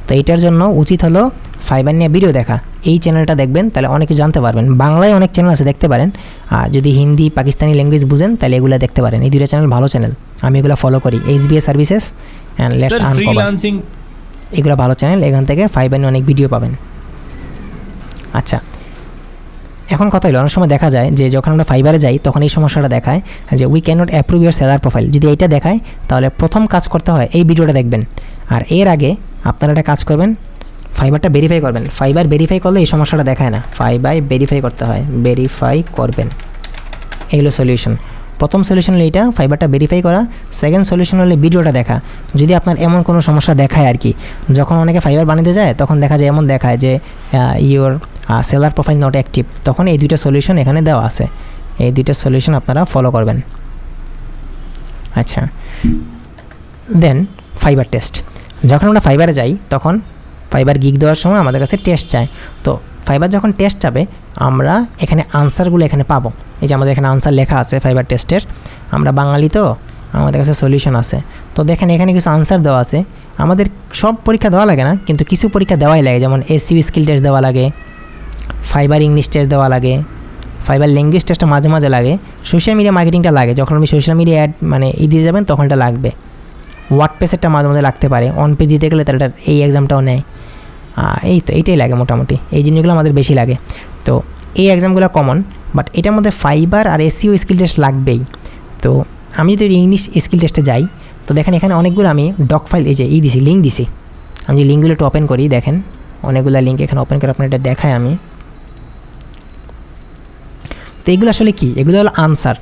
তো এইটার জন্য উচিত হলো ফাইবার নিয়ে ভিডিও দেখা। এই চ্যানেলটা দেখবেন, তাহলে অনেক কিছু জানতে পারবেন। বাংলায় অনেক চ্যানেল আছে, দেখতে পারেন। আর যদি হিন্দি পাকিস্তানি ল্যাঙ্গুয়েজ বুঝেন তাহলে এগুলো দেখতে পারেন। এই দুইটা চ্যানেল ভালো চ্যানেল, আমি এগুলো ফলো করি। SBA services and let's earn freelancing, এগুলো ভালো চ্যানেল। এখান থেকে ফাইবার নিয়ে অনেক ভিডিও পাবেন। আচ্ছা, এখন কথা হলো অনেক সময় দেখা যায় যে যখন আমরা ফাইবারে যাই তখন এই সমস্যাটা দেখায় যে we can not approve your seller profile. যদি এইটা দেখায় তাহলে প্রথম কাজ করতে হয় এই ভিডিওটা দেখবেন। আর এর আগে আপনারা একটা কাজ করবেন, ফাইবারটা ভেরিফাই করবেন। ফাইবার ভেরিফাই করলে এই সমস্যাটা দেখায় না, ফাইবার ভেরিফাই করতে হয়, ভেরিফাই করবেন। এগুলো সলিউশন। প্রথম সলিউশন হলো এইটা, ফাইবারটা ভেরিফাই করা। সেকেন্ড সলিউশন হলে ভিডিওটা দেখা। যদি আপনার এমন কোনো সমস্যা দেখায় আর কি, যখন অনেকে ফাইবার বানাতে যায় তখন দেখা যায় এমন দেখায় যে your seller profile not active, তখন এই দুইটা সলিউশন এখানে দেওয়া আছে। এই দুইটা সলিউশন আপনারা ফলো করবেন। আচ্ছা, দেন ফাইবার টেস্ট। যখন আমরা ফাইবারে যাই তখন ফাইবার গিগ দেওয়ার সময় আমাদের কাছে টেস্ট চায়। তো ফাইবার যখন টেস্ট যাবে আমরা এখানে আনসারগুলো এখানে পাবো। এই যে আমাদের এখানে আনসার লেখা আছে ফাইবার টেস্টের। আমরা বাঙালি তো, আমাদের কাছে সলিউশন আছে। তো দেখেন এখানে কিছু আনসার দেওয়া আছে। আমাদের সব পরীক্ষা দেওয়া লাগে না, কিন্তু কিছু পরীক্ষা দেওয়াই লাগে। যেমন SEO স্কিল টেস্ট দেওয়া লাগে, ফাইবার ইংলিশ টেস্ট দেওয়া লাগে, ফাইবার ল্যাঙ্গুয়েজ টেস্টটা মাঝে মাঝে লাগে, সোশ্যাল মিডিয়া মার্কেটিংটা লাগে। যখন আপনি সোশ্যাল মিডিয়া অ্যাড দিয়ে যাবেন তখন এটা লাগবে। ওয়ার্ডপ্রেসেরটা মাঝে মাঝে লাগতে পারে। অন পেজ দিতে গেলে তাহলে এই এক্সামটাও নেয়। এই তো এইটাই লাগে মোটামুটি, এই জিনিসগুলো আমাদের বেশি লাগে। তো এই এক্সামগুলো কমন, বাট এটার মধ্যে ফাইবার আর SEO স্কিল টেস্ট লাগবেই। তো আমি যদি ইংলিশ স্কিল টেস্টে যাই তো দেখেন এখানে অনেকগুলো আমি ডক ফাইল এই যে দিছি, লিঙ্ক দিছি। আমি যে লিঙ্কগুলো একটু ওপেন করি, দেখেন অনেকগুলো লিঙ্ক এখানে ওপেন করে আপনার এটা দেখায় আমি। তো এগুলো আসলে কি? এগুলো হলো আনসার।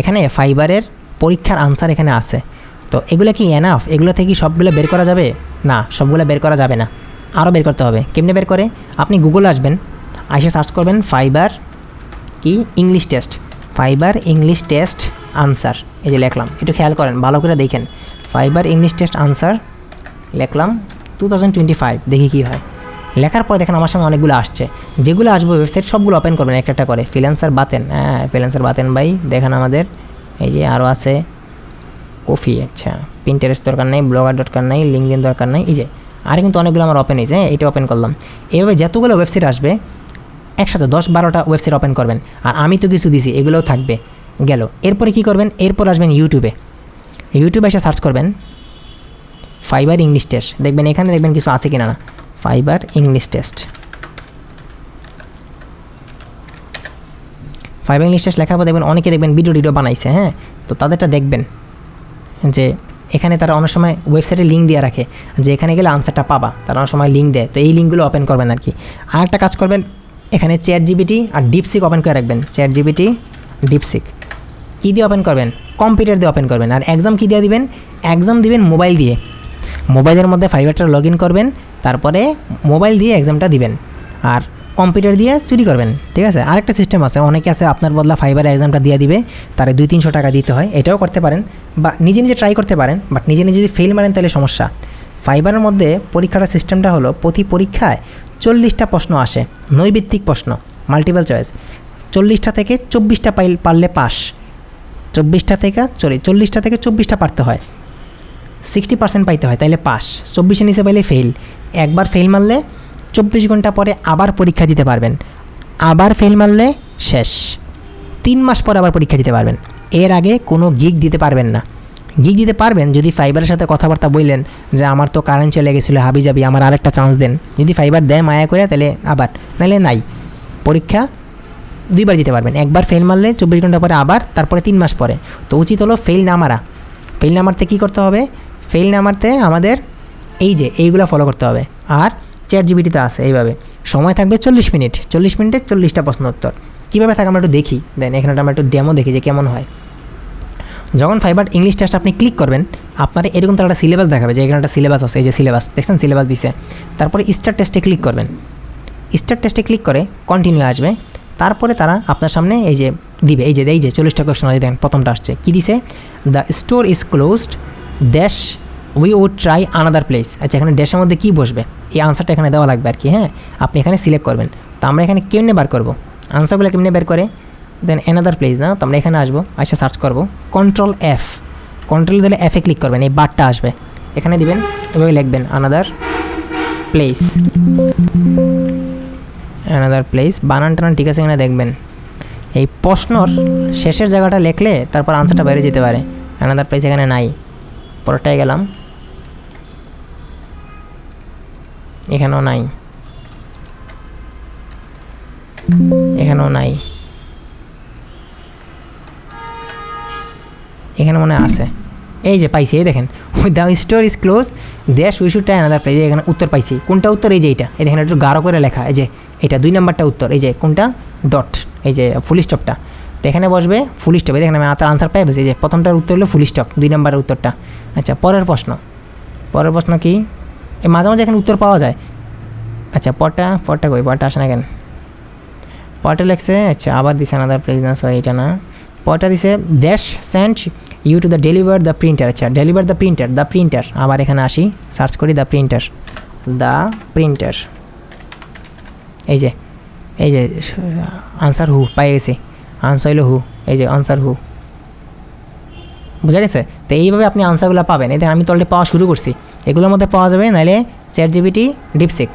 এখানে ফাইবারের পরীক্ষার আনসার এখানে আছে। তো এগুলো কি এনাফ? এগুলো থেকে কি সবগুলো বের করা যাবে? না, সবগুলো বের করা যাবে না, আরও বের করতে হবে। কেমনে বের করে? আপনি গুগলে আসবেন, এসে সার্চ করবেন ফাইবার কি English test, fibre English test answer. এই যে লিখলাম, একটু খেয়াল করেন, ভালো করে দেখেন। ফাইবার ইংলিশ টেস্ট আনসার লিখলাম 2025, দেখি কী হয়। লেখার পর দেখেন আমার সামনে অনেকগুলো আসছে। যেগুলো আসবে ওয়েবসাইট সবগুলো ওপেন করবেন একটা একটা করে। ফ্রিল্যান্সার বাতেন, ফ্রিল্যান্সার বাতেন ভাই দেখেন আমাদের। এই যে আরও আছে কফি, আচ্ছা পিন্টারেস্ট দরকার নেই, ব্লগার দরকার নেই, লিঙ্কডিন দরকার নেই। এই যে আর কিন্তু অনেকগুলো আমার ওপেন হয়েছে, এটা ওপেন করলাম। এভাবে যতগুলো ওয়েবসাইট আসবে একসাথে 10-12টা ওয়েবসাইট ওপেন করবেন। আর আমি তো কিছু দিছি, এগুলোও থাকবে। গেল, এরপরে কি করবেন? এরপর আসবেন ইউটিউবে এসে সার্চ করবেন ফাইবার ইংলিশ টেস্ট। দেখবেন এখানে দেখবেন কিছু আছে কিনা না, fibre English test. Fibre English test লেখার পর দেখবেন অনেকে দেখবেন ভিডিও বানাইছে, হ্যাঁ। তো তাদেরটা দেখবেন যে এখানে তারা অনেক সময় ওয়েবসাইটে লিঙ্ক দিয়ে রাখে যে এখানে গেলে আনসারটা পাবা, তারা অনেক সময় লিঙ্ক দেয়। তো এই লিঙ্কগুলো ওপেন করবেন আর কি। আর একটা কাজ করবেন, এখানে ChatGPT আর ডিপসিক ওপেন করে রাখবেন। ChatGPT, ডিপসিক কী দিয়ে ওপেন করবেন? কম্পিউটার দিয়ে ওপেন করবেন। আর এক্সাম কী দিয়ে দিবেন? এক্সাম দিবেন মোবাইল দিয়ে। মোবাইলের মধ্যে ফাইবারটা লগ ইন করবেন, তারপরে মোবাইল দিয়ে এক্সামটা দিবেন। আর কম্পিউটার দিয়ে চুরি করবেন, ঠিক আছে। আরেকটা সিস্টেম আছে, অনেকে আছে আপনার বদলা ফাইবারের এক্সামটা দিয়ে দিবে, তারে 200-300 টাকা দিতে হয়, এটাও করতে পারেন, বা নিজে নিজে ট্রাই করতে পারেন। বাট নিজে নিজে যদি ফেল মারেন তাহলে সমস্যা। ফাইবারের মধ্যে পরীক্ষাটার সিস্টেমটা হলো প্রতি পরীক্ষায় 40টা প্রশ্ন আসে, নৈবিত্তিক প্রশ্ন, মাল্টিপল চয়েস। 40টা থেকে 24টা পারলে পাস, 40টা থেকে 24টা পারতে হয়, 60% পাইতে হয়, তাইলে পাস। 24-এর নিচে পাইলে ফেল। একবার ফেল মারলে 24 ঘন্টা পরে আবার পরীক্ষা দিতে পারবেন, আবার ফেল মারলে শেষ। 3 মাস পরে আবার পরীক্ষা দিতে পারবেন। এর আগে কোনো গিগ দিতে পারবেন না। গিগ দিতে পারবেন যদি ফাইবারের সাথে কথাবার্তা বললেন যে আমার তো কারেন্ট চলে গেছিলো, হাবি যাবি, আমার আরেকটা চান্স দেন। যদি ফাইবার দেয় মায়া করে তাহলে আবার, নাহলে নাই। পরীক্ষা 2বার দিতে পারবেন, একবার ফেল মারলে 24 ঘন্টা পরে আবার, তারপরে 3 মাস পরে। তো উচিত হলো ফেল না মারা। ফেল না মারতে কী করতে হবে? ফেল না মারতে আমাদের এইগুলো ফলো করতে হবে। আর ChatGPT-তে আছে এইভাবে, সময় থাকবে 40 মিনিট, 40 মিনিটে 40টা প্রশ্ন উত্তর। কীভাবে থাকে আমরা একটু দেখি, দেন এখানে আমরা একটু ডেমো দেখি যে কেমন হয়। যখন ফাইবার ইংলিশ টেস্ট আপনি ক্লিক করবেন, আপনার এরকম তার একটা সিলেবাস দেখাবে, যে এখানে একটা সিলেবাস আছে, এই যে সিলেবাস দেখছেন, সিলেবাস দিছে। তারপরে স্টার্ট টেস্টে ক্লিক করবেন, স্টার্ট টেস্টে ক্লিক করে কন্টিনিউ আসবে। তারপরে তারা আপনার সামনে এই যে দিবে, এই যে 40টা কোয়েশ্চন আছে, দেখেন প্রথমটা আসছে, কী দিছে? The store is closed dash we would try another place. আচ্ছা, এখানে ড্যাশের মধ্যে কী বসবে, এই আনসারটা এখানে দেওয়া লাগবে আর কি। হ্যাঁ, আপনি এখানে সিলেক্ট করবেন। তো আমরা এখানে কেমনে বার করবো আনসারগুলো, কেমনে বের করে? দেন অ্যানাদার প্লেস না, তো আমরা এখানে আসবো, আচ্ছা সার্চ করবো, Ctrl+F, কন্ট্রোল দিলে F-এ ক্লিক করবেন, এই বারটা আসবে, এখানে দিবেন, এভাবে লিখবেন আনাদার প্লেস। অ্যানাদার প্লেস বানান টানান ঠিক আছে কিনা দেখবেন। এই প্রশ্নর শেষের জায়গাটা লিখলে তারপর আনসারটা বেরিয়ে যেতে পারে। অ্যানাদার প্লেস এখানে নাই, পরেরটায় গেলাম, এখানেও নাই, এখানেও নাই, এখানে মনে আছে, এই যে পাইছি, এই দেখেন, the store is close dash we should try another place. এখানে উত্তর পাইছি, কোনটা উত্তর? এই যে এইটা, এই দেখেন একটু গাঢ় করে লেখা, এই যে এটা 2 নাম্বারটা উত্তর, এই যে কোনটা? ডট, এই যে ফুল স্টপটা। তো এখানে বসবে ফুল স্টপ, এই দেখেন আমি তার আনসার পাই বলছি, এই যে প্রথমটার উত্তর হলো ফুল স্টপ, 2 নাম্বারের উত্তরটা। আচ্ছা, পরের প্রশ্ন কি? এই মাঝে মাঝে এখানে উত্তর পাওয়া যায়। আচ্ছা, পরটা কই, পরটা আসে না কেন? পরটা লেখছে, আচ্ছা আবার দিছে আনাদার প্লেস, না সরি এটা না, পরটা দিছে dash send you to the deliver the printer. আচ্ছা, ডেলিভার দ্য প্রিন্টার, আবার এখানে আসি, সার্চ করি দ্য প্রিন্টার, এই যে আনসার হু পাই গেছি, আনসার হলো হু, এই যে আনসার হু, বুঝা গেছে? তো এইভাবে আপনি আনসারগুলো পাবেন। এতে আমি তো অলরেডি পাওয়া শুরু করছি, এগুলোর মধ্যে পাওয়া যাবে, নাহলে ChatGPT, ডিপসিক।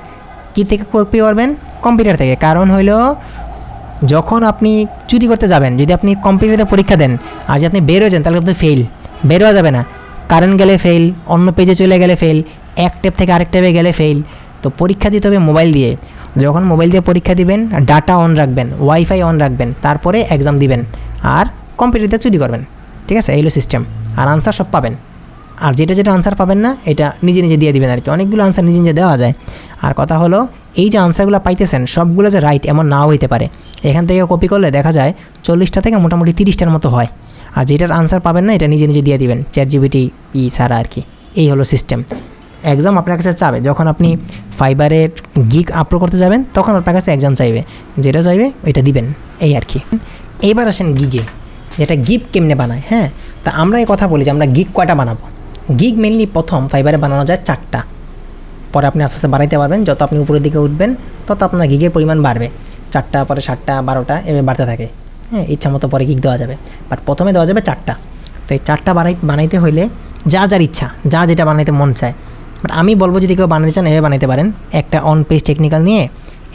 কী থেকে কপি করবেন? কম্পিউটার থেকে। কারণ হইলো যখন আপনি চুরি করতে যাবেন, যদি আপনি কম্পিউটারে পরীক্ষা দেন আর যদি আপনি বের হয়ে যান, তাহলে আপনি ফেল, বের হওয়া যাবে না। কারেন্ট গেলে ফেল, অন্য পেজে চলে গেলে ফেল, এক ট্যাব থেকে আরেক ট্যাবে গেলে ফেল। তো পরীক্ষা দিতে হবে মোবাইল দিয়ে। যখন মোবাইল দিয়ে পরীক্ষা দিবেন, ডাটা অন রাখবেন, ওয়াইফাই অন রাখবেন, তারপরে এক্সাম দিবেন, আর কম্পিউটারে চুরি করবেন, ঠিক আছে? এই হলো সিস্টেম। আর আনসার সব পাবেন, আর যেটা আনসার পাবেন না এটা নিজে নিজে দিয়ে দিবেন আর কি। অনেকগুলো আনসার নিজে নিজে দেওয়া যায়। আর কথা হলো, এই যে আনসারগুলো পাইতেছেন সবগুলো যে রাইট এমন নাও হইতে পারে। এখান থেকে কপি করলে দেখা যায় 40টা থেকে মোটামুটি 30টার মতো হয়। আর যেটার আনসার পাবেন না এটা নিজে নিজে দিয়ে দিবেন, ChatGPT ছাড়া আর কি। এই হলো সিস্টেম। এক্সাম আপনার কাছে চাবে, যখন আপনি ফাইবারের গিগ আপলোড করতে যাবেন তখন আপনার কাছে এক্সাম চাইবে, যেটা চাইবে এটা দিবেন, এই আর কি। এইবার আসেন গিগে, যেটা গিগ কেমনে বানায়। হ্যাঁ, তা আমরা এই কথা বলি যে আমরা গিগ কয়টা বানাবো। গিগ মেনলি প্রথম ফাইবারে বানানো যায় 4টা, পরে আপনি আস্তে আস্তে বাড়াইতে পারবেন। যত আপনি উপরের দিকে উঠবেন তত আপনার গিগের পরিমাণ বাড়বে, 4টা, পরে 7টা, 12টা, এভাবে বাড়তে থাকে। হ্যাঁ, ইচ্ছা মতো পরে গিগ দেওয়া যাবে, বাট প্রথমে দেওয়া যাবে 4টা। তো এই 4টা বানাইতে হইলে যার ইচ্ছা, যেটা বানাইতে মন চায়। বাট আমি বলবো যদি কেউ বানাতে চান এভাবে বানাইতে পারেন, একটা অন পেজ টেকনিক্যাল নিয়ে,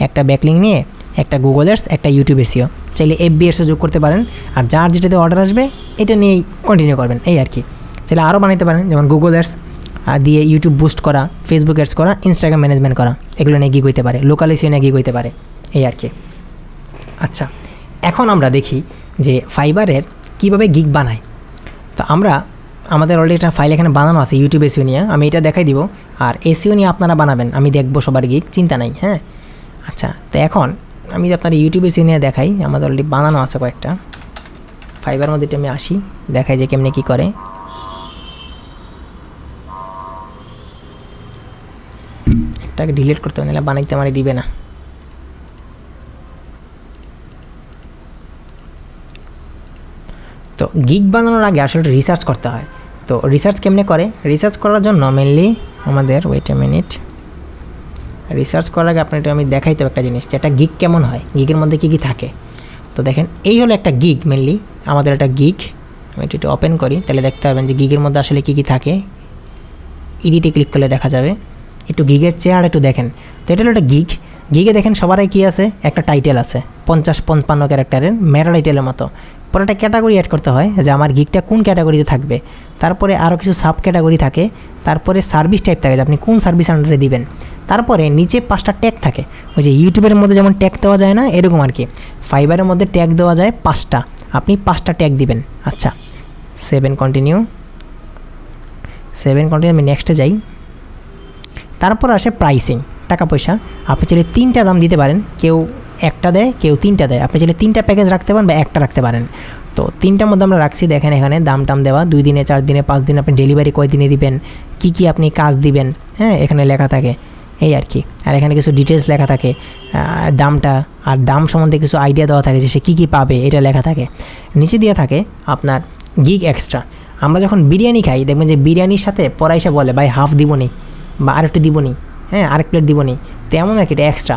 একটা ব্যাকলিং নিয়ে, একটা গুগল অ্যাডস, একটা ইউটিউব এসইও, চাইলে FBAdsও যোগ করতে পারেন। আর যার যেটাতে অর্ডার আসবে এটা নিয়েই কন্টিনিউ করবেন, এই আর কি। চাইলে আরও বানাইতে পারেন, যেমন গুগল অ্যাডস দিয়ে ইউটিউব বুস্ট করা, ফেসবুক অ্যাডস করা, ইনস্টাগ্রাম ম্যানেজমেন্ট করা, এগুলো নিয়ে গিগ হইতে পারে, লোকাল এসইও নিয়ে গিগ হইতে পারে, এই আর কি। আচ্ছা, এখন আমরা দেখি যে ফাইবারের কীভাবে গিগ বানায়। তো আমাদের অলরেডি একটা ফাইল এখানে বানানো আছে ইউটিউব এসইও নিয়ে, আমি এটা দেখাই দিব। আর এসইও নিয়ে আপনারা বানাবেন, আমি দেখবো সবার গিগ, চিন্তা নাই। হ্যাঁ, আচ্ছা, তো এখন আমি আপনার ইউটিউব এসইও নিয়ে দেখাই, আমাদের অলরেডি বানানো আছে কয়েকটা। ফাইবার মধ্যে আমি আসি, দেখাই যে কেমনে কী করে। একটাকে ডিলিট করতে হবে, নাহলে বানাইতে দিবে না। তো গিগ বানানোর আগে আসলে রিসার্চ করতে হয়। তো রিসার্চ কেমনে করে? রিসার্চ করার জন্য মেনলি আমাদের ওয়েট এ মিনিট, রিসার্চ করার আগে আপনাকে আমি দেখাইতে হবে একটা জিনিস, যে একটা গিগ কেমন হয়, গিগের মধ্যে কী কী থাকে। তো দেখেন এই হলো একটা গিগ, মেনলি আমাদের একটা গিগ। আমি একটু ওপেন করি, তাহলে দেখতে পাবেন যে গিগের মধ্যে আসলে কী কী থাকে। এডিটে ক্লিক করলে দেখা যাবে। একটু গিগের চেহারা একটু দেখেন। তো এটা হলো একটা গিগ। গিগে দেখেন সবারই কী আছে, একটা টাইটেল আছে 50-55 ক্যারেক্টারের মেটা টাইটেলের মতো। পরে একটা ক্যাটাগরি অ্যাড করতে হয় যে আমার গিগটা কোন ক্যাটাগরিতে থাকবে। তারপরে আরও কিছু সাব ক্যাটাগরি থাকে। তারপরে সার্ভিস টাইপ থাকে যে আপনি কোন সার্ভিস আন্ডারে দিবেন। তারপরে নিচে 5টা ট্যাগ থাকে, ওই যে ইউটিউবের মধ্যে যেমন ট্যাগ দেওয়া যায় না, এরকম আর কি ফাইবারের মধ্যে ট্যাগ দেওয়া যায় 5টা। আপনি 5টা ট্যাগ দিবেন। আচ্ছা 7 কন্টিনিউ, আমি নেক্সটে যাই। তারপর আসে প্রাইসিং, টাকা পয়সা। আপনি চাইলে 3টা দাম দিতে পারেন, কেউ একটা দেয়, কেউ 3টা দেয়। আপনি চাইলে 3টা প্যাকেজ রাখতে পারেন বা একটা রাখতে পারেন। তো 3টার মধ্যে আমরা রাখছি, দেখেন এখানে দাম টাম দেওয়া 2 দিনে, 4 দিনে, 5 দিনে, আপনি ডেলিভারি কয় দিনে দিবেন, কী কী আপনি কাজ দিবেন, হ্যাঁ এখানে লেখা থাকে এই আর কি। আর এখানে কিছু ডিটেলস লেখা থাকে, দামটা আর দাম সম্বন্ধে কিছু আইডিয়া দেওয়া থাকে যে সে কী কী পাবে, এটা লেখা থাকে। নিচে দিয়ে থাকে আপনার গিগ এক্সট্রা। আমরা যখন বিরিয়ানি খাই দেখবেন যে বিরিয়ানির সাথে পরে এসে বলে ভাই হাফ দিবনি বা আরেকটু দিবনি, হ্যাঁ আরেক প্লেট দিবনি। তেমন আর কি, এটা এক্সট্রা।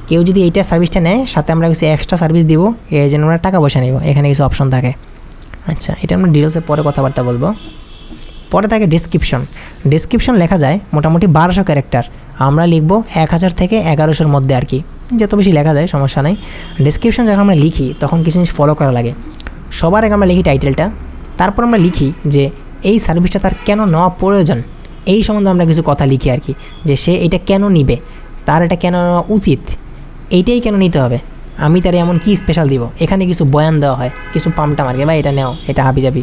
কেউ যদি এইটা সার্ভিসটা নেয়, সাথে আমরা কিছু এক্সট্রা সার্ভিস দিব, এই জন্য আমরা টাকা পয়সা নেব। এখানে কিছু অপশন থাকে। আচ্ছা এটা আমরা ডিটেলসে পরে কথাবার্তা বলবো। পরে থাকে ডেসক্রিপশন। ডেসক্রিপশন লেখা যায় মোটামুটি 1200 ক্যারেক্টার। আমরা লিখব 1000 থেকে 1100-র মধ্যে আর কি, যত বেশি লেখা যায় সমস্যা নাই। ডেসক্রিপশন যখন আমরা লিখি তখন কিছু জিনিস ফলো করা লাগে। সবার আগে আমরা লিখি টাইটেলটা, তারপর আমরা লিখি যে এই সার্ভিসটা তার কেন নেওয়া প্রয়োজন, এই সম্বন্ধে আমরা কিছু কথা লিখি আর কি, যে সে এটা কেন নিবে, তার এটা কেন নেওয়া উচিত, এইটাই কেন নিতে হবে, আমি তার এমন কি স্পেশাল দিব। এখানে কিছু বয়ান দেওয়া হয়, কিছু পামটা মার্কে বা এটা নেও, এটা হাবিজাবি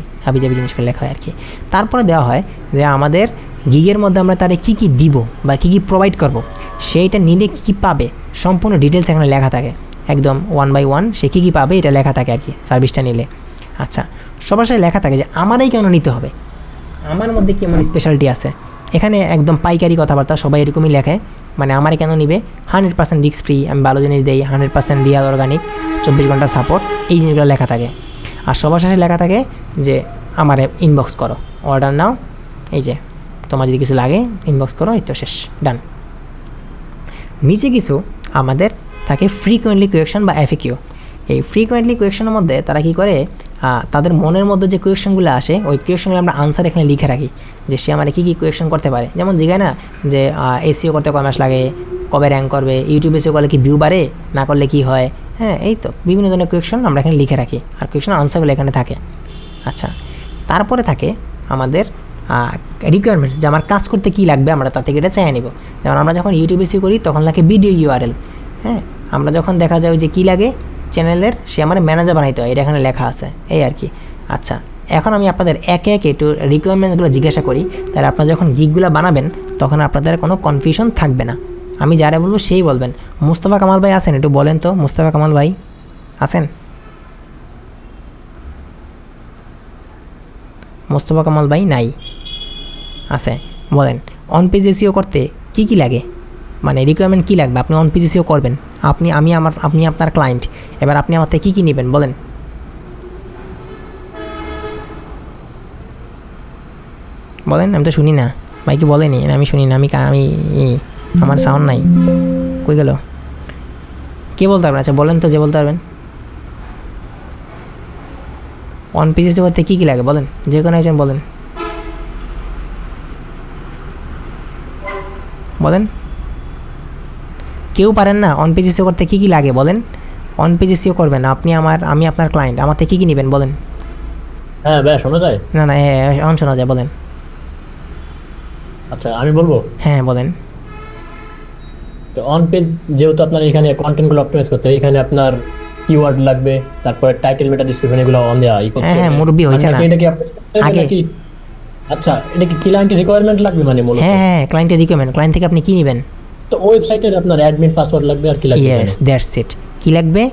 জিনিসগুলো লেখা হয় আর কি। তারপরে দেওয়া হয় যে আমাদের গিগের মধ্যে আমরা তারে কী কী দিব বা কী কী প্রোভাইড করব, সেইটা নিলে কী কী পাবে, সম্পূর্ণ ডিটেলস এখানে লেখা থাকে একদম 1 by 1 সে কী কী পাবে এটা লেখা থাকে আর কি সার্ভিসটা নিলে। আচ্ছা সবার সাথে লেখা থাকে যে আমারই কেন নিতে হবে, আমার মধ্যে কি এমন স্পেশালিটি আছে। এখানে একদম পাইকারি কথাবার্তা, সবাই এরকমই লেখে, মানে আমারই কেন নিবে, 100% রিস্ক ফ্রি, আমি ভালো জিনিস দেই, 100% রিয়াল অর্গানিক, 24 ঘন্টা সাপোর্ট, এই জিনিসগুলো লেখা থাকে। আর সবার শেষে লেখা থাকে যে আমারে ইনবক্স করো, অর্ডার নাও, এই যে তোমার যদি কিছু লাগে ইনবক্স করো, এই তো শেষ, ডান। নিচে কিছু আমাদের থাকে ফ্রিকোয়েন্টলি কোয়েকশন বা এফএকিউ। এই ফ্রিকোয়েন্টলি কোয়েকশনের মধ্যে তারা কী করে, তাদের মনের মধ্যে যে কোয়েকশনগুলো আসে ওই কোয়েকশনগুলো আমরা আনসার এখানে লিখে রাখি, যে সে আমার কী কী কোয়েকশন করতে পারে। যেমন জিজ্ঞাসা না যে এসিও করতে কয় মাস লাগে, কবে র্যাঙ্ক করবে, ইউটিউবে এসিও করলে কি ভিউ বাড়ে, না করলে কি হয়, হ্যাঁ এই তো বিভিন্ন ধরনের কোয়েকশন আমরা এখানে লিখে রাখি, আর কোয়েকশন আনসারগুলো এখানে থাকে। আচ্ছা তারপরে থাকে আমাদের রিকোয়ারমেন্টস, যে আমার কাজ করতে কী লাগবে আমরা তার থেকে এটা চাই নিব। যেমন আমরা যখন ইউটিউবে এসিও করি তখন লাগে ভিডিও ইউআরএল, হ্যাঁ আমরা যখন দেখা যায় যে কী লাগে চ্যানেলের, সে আমার ম্যানেজার বানাইতে হয়, এটা এখানে লেখা আছে এই আর কি। আচ্ছা এখন আমি আপনাদের একে একে একটু রিকোয়ারমেন্টসগুলো জিজ্ঞাসা করি, তাহলে আপনারা যখন গিগগুলো বানাবেন তখন আপনাদের কোনো কনফিউশন থাকবে না। আমি যারা বলবো সেই বলবেন। মুস্তফা কামাল ভাই আছেন, একটু বলেন তো, মুস্তফা কামাল ভাই আছেন? মুস্তফা কামাল ভাই নাই, আছে, বলেন অন পেজ এসিও করতে কী কী লাগে, মানে রিকোয়ারমেন্ট কী লাগবে, আপনি অন পেজ এসিও করবেন, আপনি আপনার ক্লায়েন্ট, এবার আপনি আমার থেকে কী কী নেবেন বলেন। বলেন, আমি তো শুনি না, ভাই কি বলেনি, আমি শুনি না, আমি আমার সাউন্ড নাই, কই গেল, কে বলতে পারবেন? আচ্ছা বলেন তো, যে বলতে পারবেন। অন পেজ এসিও করতে কী কী লাগে বলেন, যে কোনো একজন বলেন, বলেন। কেউ পারেন না? অন পেজ এসিও করতে কী কী লাগে বলেন। অন পেজ এসিও করবেন আপনি, আমি আপনার ক্লায়েন্ট, আমার থেকে কী কী নেবেন বলেন। হ্যাঁ ভাই শোনা যায়? না এখন শোনা যায়, বলেন। আচ্ছা আমি বলবো, হ্যাঁ বলেন। তো অন পেজ যেহেতু আপনার এখানে কন্টেন্টগুলো অপটিমাইজ করতে হয়, এখানে আপনার কিওয়ার্ড লাগবে, তারপরে টাইটেল, মেটা ডেসক্রিপশন, এগুলো অন দেওয়া হ্যাঁ মুরব্বি হয়েছে না এটা কি আগে? আচ্ছা এটা কি ক্লায়েন্টের রিকোয়ারমেন্ট লাগবে মানে মূলত? হ্যাঁ ক্লায়েন্টের রিকোয়ারমেন্ট, ক্লায়েন্ট থেকে আপনি কী নেবেন। তো ওয়েবসাইটের আপনার অ্যাডমিন পাসওয়ার্ড লাগবে, আর কি লাগবে? Yes that's it. কী লাগবে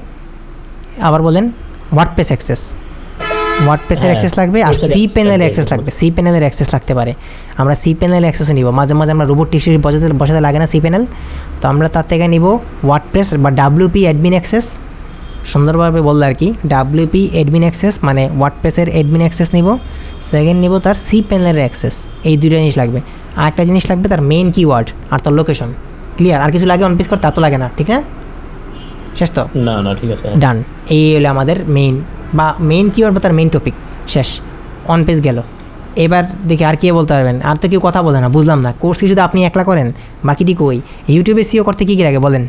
আবার বলেন। ওয়ার্ডপ্রেস অ্যাক্সেস, ওয়ার্ডপ্রেসের অ্যাক্সেস লাগবে, আর সি প্যানেলের অ্যাক্সেস লাগবে, সি প্যানেলের অ্যাক্সেস লাগতে পারে। আমরা সি প্যানেলের অ্যাক্সেসও নিব, মাঝে মাঝে আমরা রোবট টিক্সি বসাতে লাগে না সি প্যানেল, তো আমরা তার থেকে নিব ওয়ার্ডপ্রেস বা WP অ্যাডমিন অ্যাক্সেস, সুন্দরভাবে বললো আর কি, ডাব্লিউপি অ্যাডমিন অ্যাক্সেস মানে ওয়ার্ডপ্রেসের অ্যাডমিন অ্যাক্সেস নিব, সেকেন্ড নিব তার সি প্যানেলের অ্যাক্সেস, এই দুইটা জিনিস লাগবে। আর একটা জিনিস লাগবে তার মেইন কিওয়ার্ড আর তার লোকেশন। ক্লিয়ার? আর কিছু লাগে অন পেজ করতে? তা তো লাগে না, ঠিক না? শেষ তো? না না ঠিক আছে। ডান। এই হলো আমাদের মেইন কিওয়ার্ড বা তার মেইন টপিক। শেষ, অন পেজ গেল। এবার দেখি আর কে বলতে পারবেন? আর তো কেউ কথা বলে না, বুঝলাম না। কোর্স কি শুধু আপনি একলা করেন? বাকিটি কই? ইউটিউবে সিও করতে কী কী লাগে বলেন?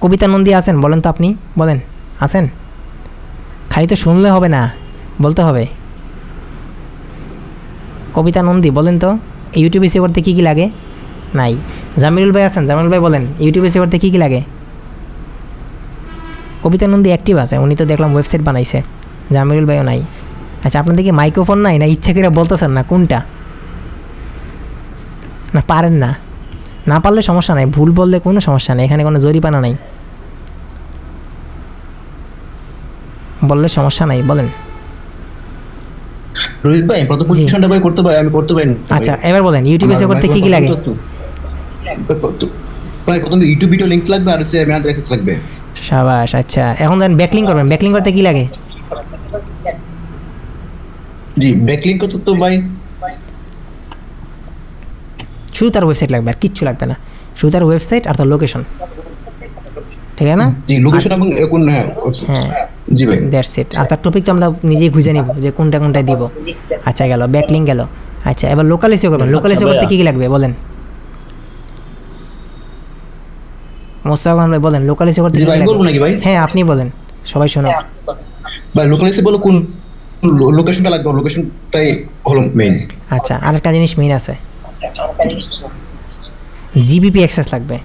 কবিতা নন্দী আছেন? বলেন তো আপনি, বলেন আছেন? খালি তো শুনলে হবে না, বলতে হবে। কবিতা নন্দী বলেন তো ইউটিউবে সিও করতে কী কী লাগে? নাই। জামিরুল ভাই আছেন? জামিরুল ভাই বলেন ইউটিউবে সিও করতে কী কী লাগে? কবিতা নন্দী অ্যাক্টিভ আছে, উনি তো দেখলাম ওয়েবসাইট বানাইছে। জামিরুল ভাইও নাই। আচ্ছা, আপনাদের কি মাইক্রোফোন নাই, না ইচ্ছা করে বলতেছেন না, কোনটা? না পারেন না? না পারলে সমস্যা নাই, ভুল বললে কোনো সমস্যা নেই, এখানে কোনো জরিমানা নাই, বললে সমস্যা নাই, বলেন। রোহিত ভাই প্রথম পজিশনটা ভাই করতে পারি, আমি করতে পারি না। আচ্ছা এবার বলেন ইউটিউবে সেভ করতে কী কী লাগে? ভাই প্রথমে ইউটিউব ভিডিও লিংক লাগবে আর হচ্ছে ম্যানেজার অ্যাক্সেস লাগবে। সাবাস। আচ্ছা এখন দেন ব্যাকলিং করবেন, ব্যাকলিং করতে কী লাগে? জি ব্যাকলিংক করতে তো ভাই শুধু তার ওয়েবসাইট লাগবে, আর কিচ্ছু লাগবে না, শুধু তার ওয়েবসাইট আর তার লোকেশন, ঠিক আছে না? জি লোকেশন এবং কোন, হ্যাঁ হ্যাঁ জি ভাই দ্যাটস ইট। আর তার টপিক তো আমরা নিজেই খুঁজে নিব যে কোনটা কোনটায় দিব। আচ্ছা গেল, ব্যাকলিং গেল। আচ্ছা এবার লোকাল এসিও করবেন, লোকাল এসিও করতে কী কী লাগবে বলেন? মোস্তাফা খান ভাই বলেন লোকাল এসিও করতে জি কী কী ভাই বলবো লাগবে? নাকি ভাই? হ্যাঁ আপনি বলেন, সবাই শোনো। ভাই লোকাল এসে বলো কোন লোকেশনটা লাগবে, লোকেশনটাই হলো মেইন। আচ্ছা আরেকটা জিনিস মেইন আছে, জিবিপি অ্যাক্সেস লাগবে,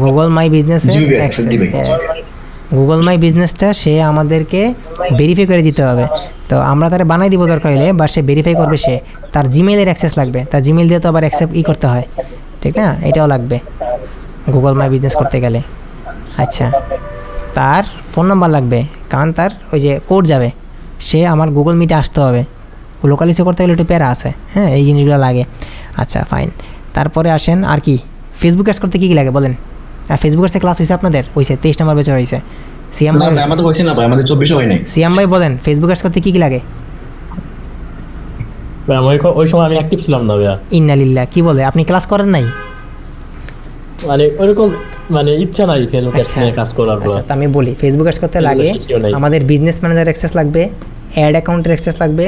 গুগল মাই বিজনেসের GBP অ্যাক্সেস। দিবে। গুগল মাই বিজনেসটা সে আমাদেরকে ভেরিফাই করে দিতে হবে, তো আমরা তারা বানাই দিব দরকার হলে, বা সে ভেরিফাই করবে, সে তার জিমেইলের অ্যাক্সেস লাগবে, তার জিমেইল দিয়ে তো আবার অ্যাকসেপ্ট করতে হয়, ঠিক না? এটাও লাগবে গুগল মাই বিজনেস করতে গেলে। আচ্ছা তার ফোন নাম্বার লাগবে, কারণ তার ওই যে কোড যাবে, সে আমার গুগল মিটে আসতে হবে, লোকালিসে করতে গেলে একটু প্যারা আছে, হ্যাঁ এই জিনিসগুলো লাগে। আচ্ছা ফাইন। তারপরে আসেন আর কি, ফেসবুক অ্যাডস করতে কী কী লাগে বলেন? ফেসবুক অ্যাডসে ক্লাস হয়েছে আপনাদের? হয়েছে, 23 নম্বর বেচে হয়েছে। সিয়াম না ভাই, ভাই আমাদের হইছে না ভাই, আমাদের 24 হয় নাই। সিয়াম ভাই বলেন ফেসবুক অ্যাডস করতে কী কী লাগে? ভাই ওই সময় আমি অ্যাক্টিভ ছিলাম না ভাইয়া, ইন্নালিল্লাহ, কি বলে, আপনি ক্লাস করেন নাই? মানে ওইরকম মানে ইচ্ছা নাই ফেসবুক অ্যাডস নিয়ে কাজ করার। আচ্ছা তা আমি বলি, ফেসবুক অ্যাডস করতে লাগে শিখিও নাই। আমাদের বিজনেস ম্যানেজার অ্যাক্সেস লাগবে, অ্যাড অ্যাকাউন্টের অ্যাক্সেস লাগবে,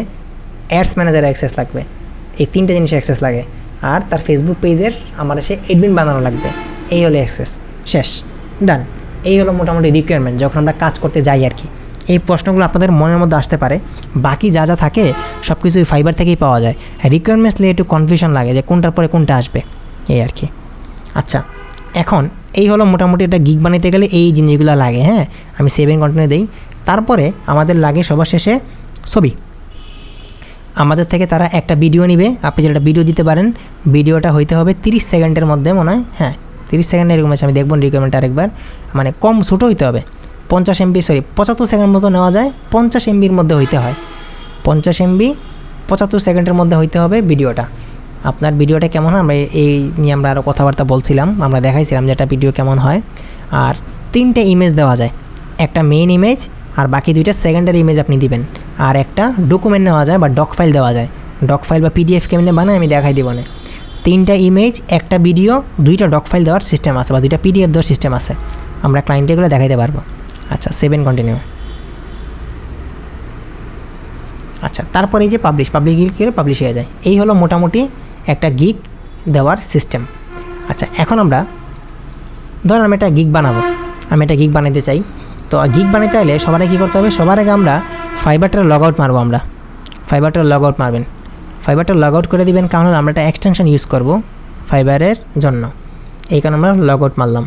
অ্যাডস ম্যানেজার অ্যাক্সেস লাগবে, এই তিনটে জিনিস অ্যাক্সেস লাগে। আর তার ফেসবুক পেজের আমার সে এডমিন বানানো লাগবে, এই হলো অ্যাক্সেস। শেষ, ডান। এই হলো মোটামুটি রিকোয়ারমেন্ট যখন আমরা কাজ করতে যাই আর কি। এই প্রশ্নগুলো আপনাদের মনের মধ্যে আসতে পারে, বাকি যা যা থাকে সব কিছুই ফাইবার থেকেই পাওয়া যায়। রিকোয়ারমেন্টস নিয়ে একটু কনফিউশন লাগে যে কোনটার পরে কোনটা আসবে, এই আর কি। আচ্ছা এখন এই হলো মোটামুটি একটা গিগ বানাইতে গেলে এই জিনিসগুলো লাগে, হ্যাঁ আমি সেভেন কন্টিনিউ দিই। তারপরে আমাদের লাগে সবার শেষে ছবি। আমাদের থেকে তারা একটা ভিডিও নিবে, আপনি যেটা ভিডিও দিতে পারেন, ভিডিওটা হইতে হবে 30 সেকেন্ডের মধ্যে, মনে হয় হ্যাঁ 30 সেকেন্ড এরকম আছে, আমি দেখব রিকোয়ারমেন্ট আরেকবার, মানে কম ছোটো হইতে হবে, 50 MB 75 সেকেন্ড মতো নেওয়া যায়, 50 MBর মধ্যে হইতে হয়, 50 MB 75 সেকেন্ডের মধ্যে হইতে হবে ভিডিওটা। আপনার ভিডিওটা কেমন হয় আমরা এই নিয়ে আমরা আরও কথাবার্তা বলছিলাম, আমরা দেখাইছিলাম যে একটা ভিডিও কেমন হয়। আর 3টে ইমেজ দেওয়া যায়, একটা মেইন ইমেজ আর বাকি 2টা সেকেন্ডারি ইমেজ আপনি দিবেন, আর একটা ডকুমেন্ট নেওয়া যায় বা ডক ফাইল দেওয়া যায়। ডক ফাইল বা PDF কেমনে বানায় আমি দেখাই দিব না। 3টা ইমেজ, একটা ভিডিও, 2টা ডক ফাইল দেওয়ার সিস্টেম আছে বা 2টা PDF দেওয়ার সিস্টেম আছে, আমরা ক্লায়েন্টেগুলো দেখাইতে পারবো। আচ্ছা 7 কন্টিনিউ। আচ্ছা তারপরে এই যে পাবলিশ গিগ করে পাবলিশ হয়ে যায়, এই হলো মোটামুটি একটা গিগ দেওয়ার সিস্টেম। আচ্ছা এখন আমরা ধরুন আমি একটা গিগ বানাবো, আমি একটা গিগ বানাতে চাই, তো গিগ বানাতে হলে সবার আগে কী করতে হবে, সবার আগে আমরা ফাইবারটার লগ আউট মারবো, আমরা ফাইবারটার লগ আউট মারবেন, ফাইবারটা লগ আউট করে দিবেন, কারণ আমরা একটা এক্সটেনশন ইউজ করব ফাইবারের জন্য, এই কারণে আমরা লগ আউট মারলাম।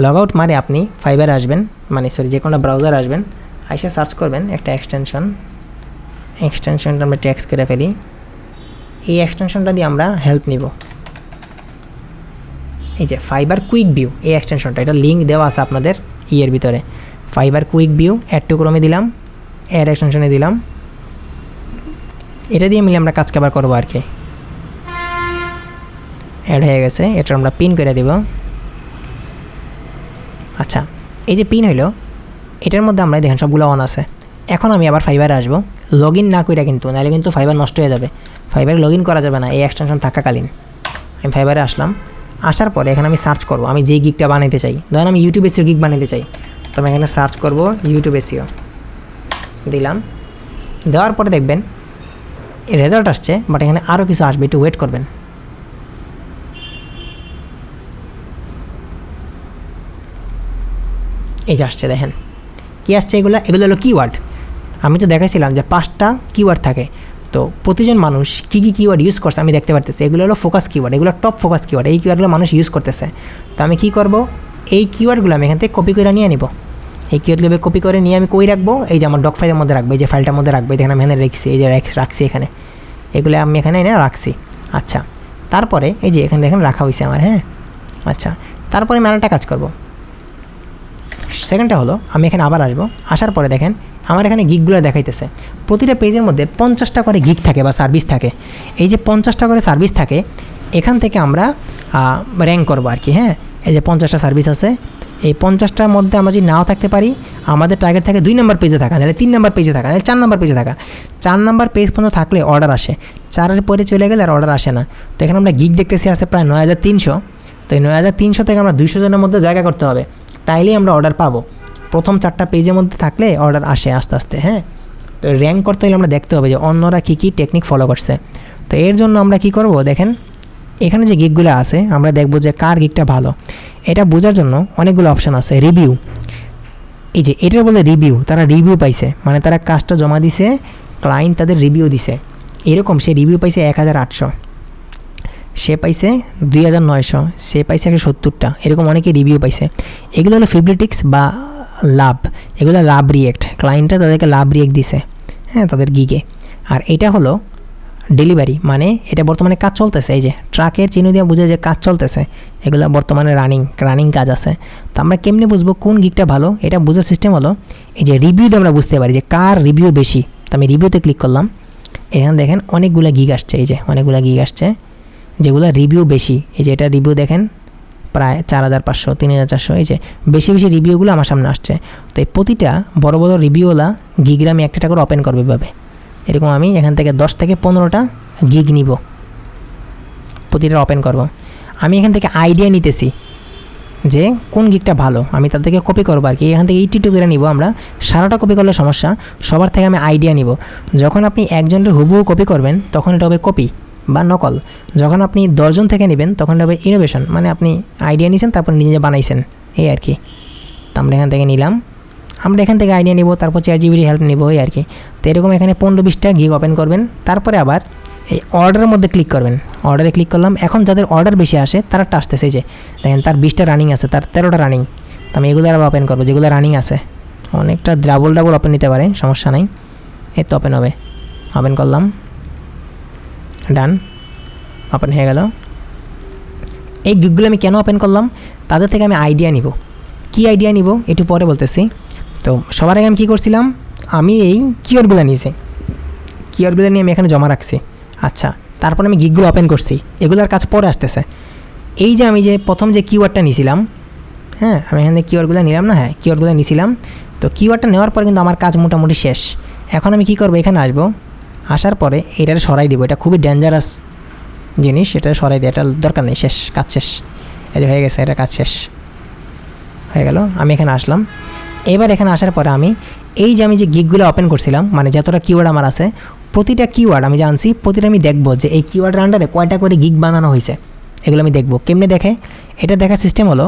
লগ আউট মারে আপনি ফাইবারে আসবেন, মানে যে কোনো ব্রাউজার আসবেন, আইসা সার্চ করবেন একটা এক্সটেনশনটা আমরা টেক্সট করে ফেলি, এই এক্সটেনশনটা দিয়ে আমরা হেল্প নিব। এই যে ফাইবার কুইক ভিউ, এই এক্সটেনশনটা, এটা লিঙ্ক দেওয়া আছে আপনাদের ইয়ের ভিতরে, fibre quick view, add to Chrome দিলাম, অ্যাড এক্সটেনশনে দিলাম, এটা দিয়ে মিলে আমরা কাজ কাবার করবো আর কি। অ্যাড হয়ে গেছে, এটা আমরা পিন করে দেব। আচ্ছা এই যে পিন হইলো, এটার মধ্যে আমরা দেখেন সবগুলো অন আছে। এখন আমি আবার ফাইবারে আসবো, লগ ইন না কইরা কিন্তু, নাহলে কিন্তু ফাইবার নষ্ট হয়ে যাবে। ফাইবারে লগ ইন করা যাবে না এই এক্সটেনশন থাকাকালীন। আমি ফাইবারে আসলাম, আসার পরে এখানে আমি সার্চ করব আমি যেই গিগটা বানাইতে চাই। ধরেন আমি ইউটিউব এসিও গিগ বানাইতে চাই, তো আমি এখানে সার্চ করব ইউটিউব এসিও দিলাম। দেওয়ার পরে দেখবেন রেজাল্ট আসছে, বাট এখানে আরও কিছু আসবে, একটু ওয়েট করবেন। এই যে আসছে, দেখেন কী আসছে। এগুলো হলো কিওয়ার্ড। আমি তো দেখাইছিলাম যে 5টা কিওয়ার্ড থাকে, তো প্রতিজন মানুষ কী কী কিওয়ার্ড ইউজ করছে আমি দেখতে পারতেছি। এগুলো হলো ফোকাস কিওয়ার্ড, এগুলো টপ ফোকাস কিওয়ার্ড। এই কিওয়ার্ডগুলো মানুষ ইউজ করতেছে। তো আমি কী করব, এই কিওয়ার্ডগুলো আমি এখান থেকে কপি করে নিয়ে নিব। এই কিওয়ার্ডগুলো কপি করে নিয়ে আমি কই রাখবো, এই যে আমার ডক ফাইলের মধ্যে রাখবো, এই যে ফাইলটার মধ্যে রাখবো। দেখেন আমি এখানে রেখেছি, এই যে রাখছি এখানে, এগুলো আমি এখানে এনে রাখছি। আচ্ছা, তারপরে এই যে এখানে দেখেন রাখা হয়েছে আমার, হ্যাঁ। আচ্ছা, তারপরে আমি আরেকটা কাজ করব। সেকেন্ডটা হলো আমি এখানে আবার আসবো, আসার পরে দেখেন আমার এখানে গিগগুলো দেখাইতেছে। প্রতিটা পেজের মধ্যে 50টা করে গিগ থাকে বা সার্ভিস থাকে। এই যে 50টা করে সার্ভিস থাকে, এখান থেকে আমরা র্যাঙ্ক করবো আর কি, হ্যাঁ। এই যে 50টা সার্ভিস আছে, এই 50টার মধ্যে আমরা যদি নাও থাকতে পারি, আমাদের টার্গেট থাকে 2 নম্বর পেজে থাকা, নাহলে 3 নম্বর পেজে থাকা, নাহলে 4 নম্বর পেজে থাকা। 4 নম্বর পেজ পর্যন্ত থাকলে অর্ডার আসে, 4-এর পরে চলে গেলে আর অর্ডার আসে না। তো এখানে আমরা গিগ দেখতেছি আছে প্রায় 9300। তো এই 9300 থেকে আমরা 200 জনের মধ্যে জায়গা করতে হবে, তাইলেই আমরা অর্ডার পাবো। প্রথম 4টা পেজের মধ্যে থাকলে অর্ডার আসে আস্তে আস্তে, হ্যাঁ। তো র্যাঙ্ক করতে হলে আমরা দেখতে হবে যে অন্যরা কী কী টেকনিক ফলো করছে। তো এর জন্য আমরা কি করব, দেখেন এখানে যে গিগগুলো আছে আমরা দেখব যে কার গিগটা ভালো। এটা বোঝার জন্য অনেকগুলো অপশান আছে। রিভিউ, এই যে এটার বলে রিভিউ, তারা রিভিউ পাইছে, মানে তারা কাজটা জমা দিছে, ক্লায়েন্ট তাদের রিভিউ দিছে। এরকম সে রিভিউ পাইছে 1800, সে পাইছে 2900, সে পাইছে 170টা, এরকম অনেকে রিভিউ পাইছে। এগুলো হলো ফেভারিটিক্স বা লাভ, এগুলো লাভ রিয়েক্ট, ক্লায়েন্টরা তাদেরকে লাভ রিয়েক্ট দিছে, হ্যাঁ, তাদের গিগে। আর এটা হলো ডেলিভারি, মানে এটা বর্তমানে কাজ চলতেছে। এই যে ট্রাকের চিহ্ন দিয়ে বুঝে যে কাজ চলতেছে, এগুলো বর্তমানে রানিং কাজ আছে। তো আমরা কেমনে বুঝবো কোন গিগটা ভালো, এটা বোঝার সিস্টেম হলো এই যে রিভিউতে আমরা বুঝতে পারি যে কার রিভিউ বেশি। তো আমি রিভিউতে ক্লিক করলাম, এখানে দেখেন অনেকগুলো গিগ আসছে, এই যে অনেকগুলো গিগ আসছে যেগুলো রিভিউ বেশি। এই যে এটা রিভিউ দেখেন প্রায় 4500, 3400, এই যে বেশি বেশি রিভিউগুলো আমার সামনে আসছে। তো এই প্রতিটা বড় বড় রিভিউওয়ালা গিগরা আমি একটা করে ওপেন করবো এভাবে। এরকম আমি এখান থেকে 10 থেকে 15টা গিগ নিব, প্রতিটা ওপেন করব। আমি এখান থেকে আইডিয়া নিতেছি যে কোন গিগটা ভালো, আমি তার থেকে কপি করবো আর কি। এখান থেকে 82 করে নিব আমরা, সারাটা কপি করলে সমস্যা, সবার থেকে আমি আইডিয়া নিব। যখন আপনি একজনের হুবহু কপি করবেন তখন এটা হবে কপি বা নকল। যখন আপনি 10 জন থেকে নেবেন তখন এটা হবে ইনোভেশন, মানে আপনি আইডিয়া নিয়েছেন তারপর নিজে বানাইছেন, এই আর কি। তো আমরা এখান থেকে নিলাম, আমরা এখান থেকে আইডিয়া নিব, তারপর ChatGPT হেল্প নেব, এই আর কি। তো এরকম এখানে 15-20টা গিগ ওপেন করবেন, তারপরে আবার এই অর্ডারের মধ্যে ক্লিক করবেন। অর্ডারে ক্লিক করলাম, এখন যাদের অর্ডার বেশি আসে তারা আসতেছে, যে দেখেন তার 20টা রানিং আছে, তার 13টা রানিং। তো আমি এগুলো আবার ওপেন করবো, যেগুলো রানিং আছে। অনেকটা ডাবল ওপেন নিতে পারে, সমস্যা নাই। এই তো ওপেন হবে, ওপেন করলাম, ডান, ওপেন হয়ে গেল। এই গিগগুলো আমি কেন ওপেন করলাম, তাদের থেকে আমি আইডিয়া নিব। কি আইডিয়া নিব একটু পরে বলতেছি। তো সবার আগে আমি কী করছিলাম, আমি এই কিওয়ার্ডগুলো নিয়েছি, কিওয়ার্ডগুলো নিয়ে আমি এখানে জমা রাখছি। আচ্ছা, তারপর আমি গিগগুলো ওপেন করছি, এগুলোর কাজ পরে আসতেছে। এই যে আমি যে প্রথম যে কিওয়ার্ডটা নিয়েছিলাম, হ্যাঁ, আমি এখানে কিওয়ার্ডগুলো নিলাম না, হ্যাঁ কিওয়ার্ডগুলো নিয়েছিলাম। তো কিওয়ার্ডটা নেওয়ার পর কিন্তু আমার কাজ মোটামুটি শেষ। এখন আমি কী করবো, এখানে আসবো, আসার পরে এটার সরাই দিব। এটা খুবই ডেঞ্জারাস জিনিস, এটা সরাই দিয়ে, এটা দরকার নেই, শেষ, কাজ শেষ। এই যে হয়ে গেছে, এটা কাজ শেষ হয়ে গেল। আমি এখানে আসলাম, এবার এখানে আসার পরে আমি এই যে আমি যে গিগগুলো ওপেন করছিলাম, মানে যতটা কিওয়ার্ড আমার আছে, প্রতিটা কিওয়ার্ড আমি জানছি, প্রতিটা আমি দেখবো যে এই কিওয়ার্ডের আন্ডারে কয়টা করে গিগ বানানো হয়েছে, এগুলো আমি দেখবো। কেমনে দেখে, এটা দেখার সিস্টেম হলো,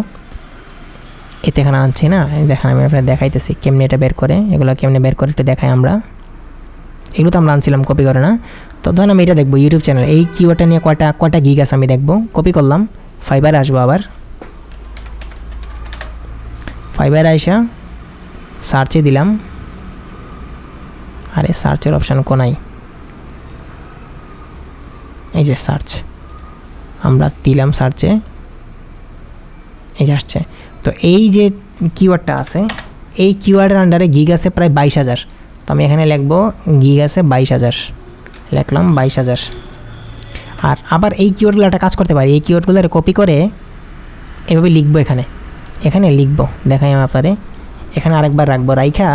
এতে এখানে আনছি না, দেখেন আমি আপনার দেখাইতেছি কেমনে এটা বের করে, এগুলো কেমনে বের করে একটু দেখাই আমরা। এগুলো তো আমরা আনছিলাম কপি করে না। তো ধরুন আমি এটা দেখবো ইউটিউব চ্যানেল, এই কিওয়ার্ডটা নিয়ে কয়টা গিগ আছে আমি দেখবো। কপি করলাম, ফাইবারে আসবো, আবার ফাইবারে আইসা সার্চে দিলাম, আরে সার্চের অপশান কোনাই, এই যে সার্চ, আমরা দিলাম সার্চে, এই যে আসছে। তো এই যে কিওয়ার্ডটা আছে, এই কিওয়ার্ডের আন্ডারে গিগ আছে প্রায় 22,000। তো আমি এখানে লিখবো গিগ আছে 22,000, লিখলাম 22,000। আর আবার এই কিওয়ার্ডগুলো একটা কাজ করতে পারি, এই কিওয়ার্ডগুলো কপি করে এভাবে লিখবো, এখানে লিখবো, দেখাই আমি আপনারে। এখানে আরেকবার রাখবো, রাইখা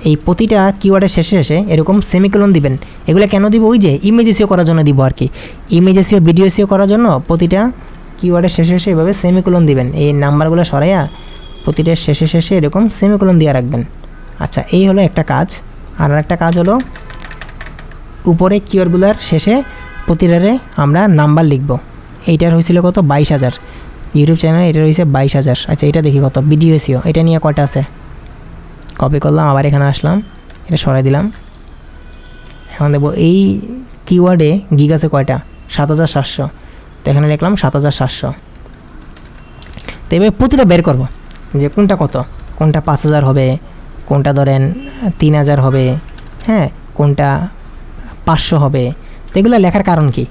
এই প্রতিটা কিওয়ার্ডের শেষে শেষে এরকম সেমিকোলন দিবেন। এগুলো কেন দিব? ওই যে ইমেজ এসিও করার জন্য দিব আর কি, ইমেজ এসিও ভিডিও এসিও করার জন্য প্রতিটা কিওয়ার্ডের শেষে শেষে এভাবে সেমিকোলন দিবেন। এই নাম্বারগুলো সরাইয়া প্রতিটার শেষে শেষে এরকম সেমিকোলন দিয়ে রাখবেন। আচ্ছা, এই হলো একটা কাজ। আর একটা কাজ হলো উপরে কিওয়ার্ডগুলোর শেষে প্রতিটারে আমরা নাম্বার লিখব। এইটার হয়েছিল কত? 22,000 ইউটিউব চ্যানেল, এটার হয়েছে 22,000। আচ্ছা, এটা দেখি কত ভিডিও এসিও, এটা নিয়ে কয়টা আছে। কপি করলাম, আবার এখানে আসলাম, এটা সরাই দিলাম। এখন দেখবো এই কিওয়ার্ডে গিগ আছে কয়টা? 7,700। তো এখানে লিখলাম 7,700। তো এবার প্রতিটা বের করব যে কোনটা কত, কোনটা 5,000 হবে, কোনটা ধরেন 3,000 হবে, হ্যাঁ, কোনটা 500 হবে। তো এগুলো লেখার কারণ কি?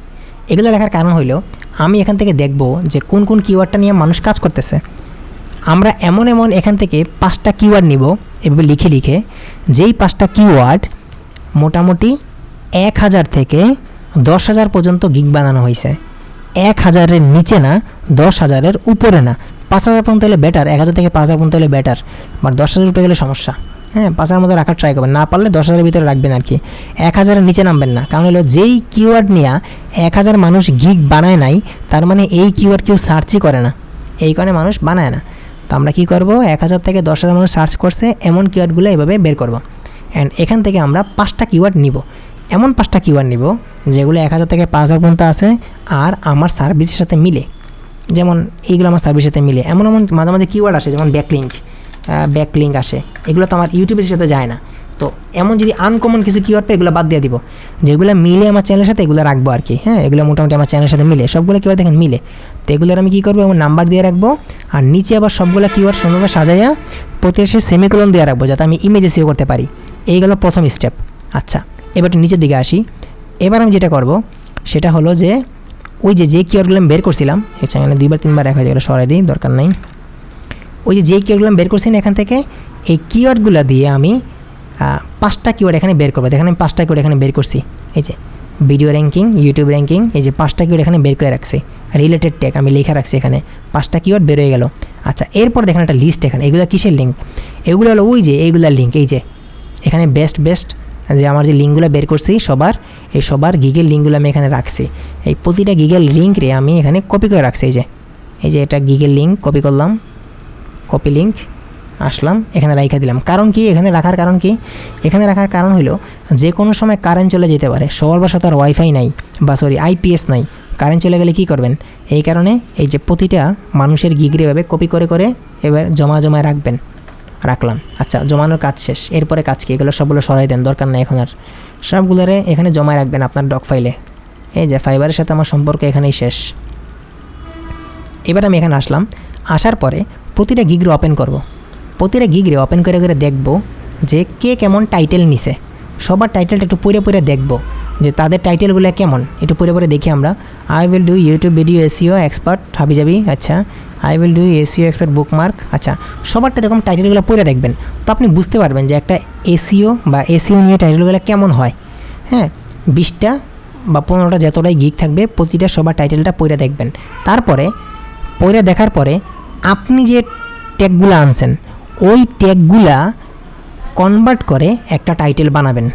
এগুলো লেখার কারণ হইলো আমি এখান থেকে দেখব যে কোন কোন কিওয়ার্ডটা নিয়ে মানুষ কাজ করতেছে। আমরা এমন এমন এখান থেকে 5টা কিওয়ার্ড নিব এভাবে লিখে লিখে, যেই 5টা কিওয়ার্ড মোটামুটি 1,000 থেকে 10,000 পর্যন্ত গিগ বানানো হয়েছে। 1,000-এর নিচে না, 10,000-এর উপরে না। 5,000 পর্যন্ত হলে বেটার, 1,000 থেকে 5,000 পর্যন্ত হলে বেটার, বাট 10,000 উপরে গেলে সমস্যা। হ্যাঁ, 5,000-এর মধ্যে রাখার ট্রাই করবেন, না পারলে 10,000-এর ভিতরে রাখবেন আর কি। 1,000-এর নিচে নামবেন না, কারণ হলো যেই কিওয়ার্ড নিয়ে 1,000 মানুষ গিগ বানায় নাই, তার মানে এই কিওয়ার্ড কেউ সার্চই করে না, এই কারণে মানুষ বানায় না। তো আমরা কী করব, 1,000 থেকে 10,000 মানুষ সার্চ করছে এমন কিওয়ার্ডগুলো এভাবে বের করব। অ্যান্ড এখান থেকে আমরা 5টা কিওয়ার্ড নিব, এমন 5টা কিওয়ার্ড নিব যেগুলো 1,000 থেকে 5,000 পর্যন্ত আছে আর আমার সার্ভিসের সাথে মিলে। যেমন এইগুলো আমার সার্ভিসের সাথে মিলে। এমন এমন মাঝে মাঝে কিওয়ার্ড আসে, যেমন ব্যাকলিঙ্ক আসে, এগুলো তো আমার ইউটিউবের সাথে যায় না। তো এমন যদি আনকমন কিছু কিওয়ার্ড পাই, এগুলো বাদ দিয়ে দিব। যেগুলো মিলে আমার চ্যানেলের সাথে এগুলো রাখবো আর কি। হ্যাঁ, এগুলো মোটামুটি আমার চ্যানেলের সাথে মিলে, সবগুলো কিওয়ার্ড দেখেন মিলে। তো এগুলোর আমি কী করবো, আমার নাম্বার দিয়ে রাখবো, আর নিচে আবার সবগুলো কিওয়ার্ড সুন্দরভাবে সাজাইয়া প্রতি এসে সেমিকোলন দিয়ে রাখবো, যাতে আমি ইমেজ এসিও করতে পারি। এইগুলো প্রথম স্টেপ। আচ্ছা, এবার একটু নিচের দিকে আসি। এবার আমি যেটা করব সেটা হলো যে ওই যে কিওয়ার্ডগুলো আমি বের করছিলাম, এই চ্যানেলে 2-3বার দেখা যায়, এগুলো সরাই দিই, দরকার নাই। ওই যে কিওয়ার্ডগুলো আমি বের করছি না, এখান থেকে এই কিওয়ার্ডগুলো দিয়ে আমি 5টা কিওয়ার্ড এখানে বের করবো। দেখেন আমি 5টা কিওয়ার্ড এখানে বের করছি। এই যে ভিডিও র্যাঙ্কিং, ইউটিউব র্যাঙ্কিং, এই যে 5টা কিওয়ার্ড এখানে বের করে রাখছি। রিলেটেড ট্যাগ আমি লেখা রাখছি এখানে, 5টা কিওয়ার্ড বের হয়ে গেল। আচ্ছা, এরপর দেখেন একটা লিস্ট এখানে, এগুলো কিসের লিঙ্ক? এগুলো হলো ওই যে এইগুলার লিঙ্ক। এই যে এখানে বেস্ট যে আমার যে লিঙ্কগুলো বের করছি সবার গিগের লিঙ্কগুলো আমি এখানে রাখছি। এই প্রতিটা গিগের লিঙ্ক রে আমি এখানে কপি করে রাখছি। এই যে এটা গিগের লিঙ্ক, কপি করলাম, কপি লিঙ্ক, আসলাম এখানে রাখা দিলাম। কারণ কি এখানে রাখার কারণ কি? এখানে রাখার কারণ হলো যে কোনো সময় কারেন্ট চলে যেতে পারে, সবার বাসা তার ওয়াইফাই নাই, বা আইপিএস নাই, কারেন্ট চলে গেলে কী করবেন? এই কারণে এই যে প্রতিটা মানুষের গিগরে এভাবে কপি করে করে এবার জমা রাখবেন। রাখলাম। আচ্ছা, জমানোর কাজ শেষ। এরপরে কাজ কি? এগুলো সবগুলো সরাই দেন, দরকার নেই এখন আর। সবগুলোরে এখানে জমায় রাখবেন আপনার ডক ফাইলে। এই যে ফাইবারের সাথে আমার সম্পর্ক এখানেই শেষ। এবার আমি এখানে আসলাম, আসার পরে প্রতিটা গিগরে ওপেন করব। প্রতিটা গিগরে ওপেন করে করে দেখব যে কে কেমন টাইটেল নিছে। সবার টাইটেলটা একটু পড়ে দেখব যে তাদের টাইটেলগুলো কেমন, একটু পড়ে দেখি আমরা। I will do YouTube video SEO expert হাবিজাবি। আচ্ছা, I will do SEO expert bookmark. আচ্ছা, সবারটা এরকম টাইটেলগুলো পড়ে দেখবেন, তো আপনি বুঝতে পারবেন যে একটা এসইও বা এসইও নিয়ে টাইটেলগুলো কেমন হয়। হ্যাঁ, 20টা বা 15টা যতটাই গিগ থাকবে, প্রতিটা সবার টাইটেলটা পড়ে দেখবেন। তারপরে পড়ে দেখার পরে আপনি যে ট্যাগগুলো আনছেন ওই ট্যাগগুলা কনভার্ট করে একটা টাইটেল বানাবেন।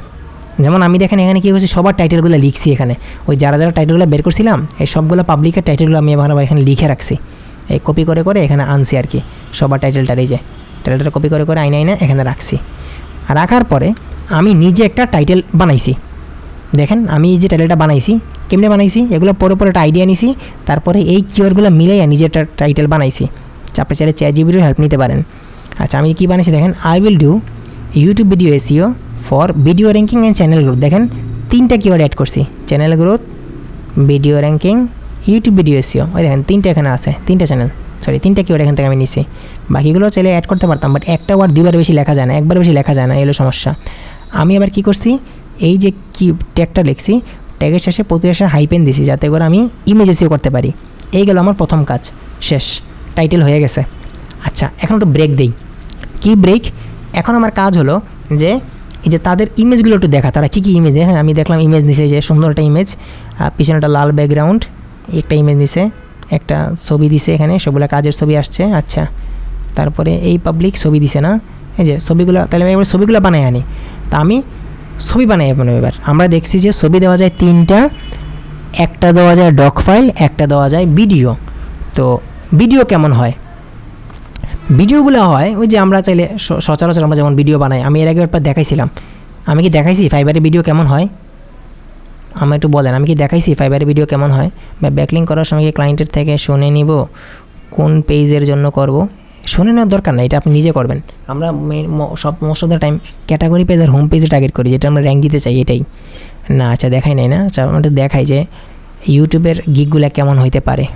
যেমন আমি দেখেন এখানে কী করছি, সবার টাইটেলগুলো লিখছি এখানে। ওই যারা টাইটেলগুলো বের করছিলাম এই সবগুলো পাবলিকের টাইটেলগুলো আমি এবার এখানে লিখে রাখছি। এই কপি করে করে এখানে আনছি আর কি সবার টাইটেলটার। এই যে টাইটেলটা কপি করে করে আইনা এখানে রাখছি। রাখার পরে আমি নিজে একটা টাইটেল বানাইছি। দেখেন আমি যে টাইটেলটা বানাইছি, কেমনে বানাইছি, এগুলো পরে একটা আইডিয়া নিছি, তারপরে এই কিওয়ার্ডগুলো মিলাইয়া নিজে একটা টাইটেল বানাইছি। আপনি চাইলে ChatGPT-র হেল্প নিতে পারেন। আচ্ছা, আমি কী বানাইছি দেখেন, I will do YouTube video SEO for video ranking and channel growth. দেখেন 3টা কিওয়ার্ড অ্যাড করছি, channel growth, video ranking, YouTube video SEO. ওই দেখেন 3টা এখানে আছে, 3টা কিওয়ার্ড এখান থেকে আমি নিছি। বাকিগুলো চাইলে অ্যাড করতে পারতাম, বাট একটা ওয়ার্ড 2বার বেশি লেখা যায় না, একবার বেশি লেখা যায় না, এলো সমস্যা। আমি আবার কী করছি, এই যে কি ট্যাগটা লিখছি, ট্যাগের শেষে প্রতিটা হাইপেন দিছি যাতে করে আমি ইমেজ এসইও করতে পারি। এই গেল আমার প্রথম কাজ, শেষ, টাইটেল হয়ে গেছে। আচ্ছা, এখন একটু ব্রেক দেই। কি ব্রেক? এখন আমার কাজ হলো যে এই যে তাদের ইমেজগুলো একটু দেখা, তারা কী ইমেজ দেখেন। আমি দেখলাম ইমেজ নিছে, যে সুন্দর একটা ইমেজ, পিছনে একটা লাল ব্যাকগ্রাউন্ড, একটা ইমেজ নিছে, একটা ছবি দিছে এখানে, সবগুলো কাজের ছবি আসছে। আচ্ছা, তারপরে এই পাবলিক ছবি দিছে না, এই যে ছবিগুলো, তাহলে আমি এবার ছবিগুলো বানাই আনি। তা আমি ছবি বানাই এবার আমরা দেখছি যে ছবি দেওয়া যায় 3টা, একটা দেওয়া যায় ডক ফাইল, একটা দেওয়া যায় ভিডিও। তো ভিডিও কেমন হয়? ভিডিওগুলো হয় ওই যে আমরা চাইলে সচরাচর আমরা যেমন ভিডিও বানাই, আমি এর আগে একবার দেখাইছিলাম। আমি কি দেখাইছি ফাইবারে ভিডিও কেমন হয়? আমি একটু বলেন, আমি কি দেখাইছি ফাইবারে ভিডিও কেমন হয়? বা ব্যাকলিং করার সময় কি ক্লায়েন্টের থেকে শুনে নিব কোন পেজের জন্য করব? শুনে নেওয়ার দরকার নাই, এটা আপনি নিজে করবেন। আমরা most of the time category page আর হোম পেজে টার্গেট করি, যেটা আমরা র্যাঙ্ক দিতে চাই এটাই না। আচ্ছা দেখাই নাই না, আচ্ছা আমরা দেখাই যে ইউটিউবের গিগগুলো কেমন হইতে পারে।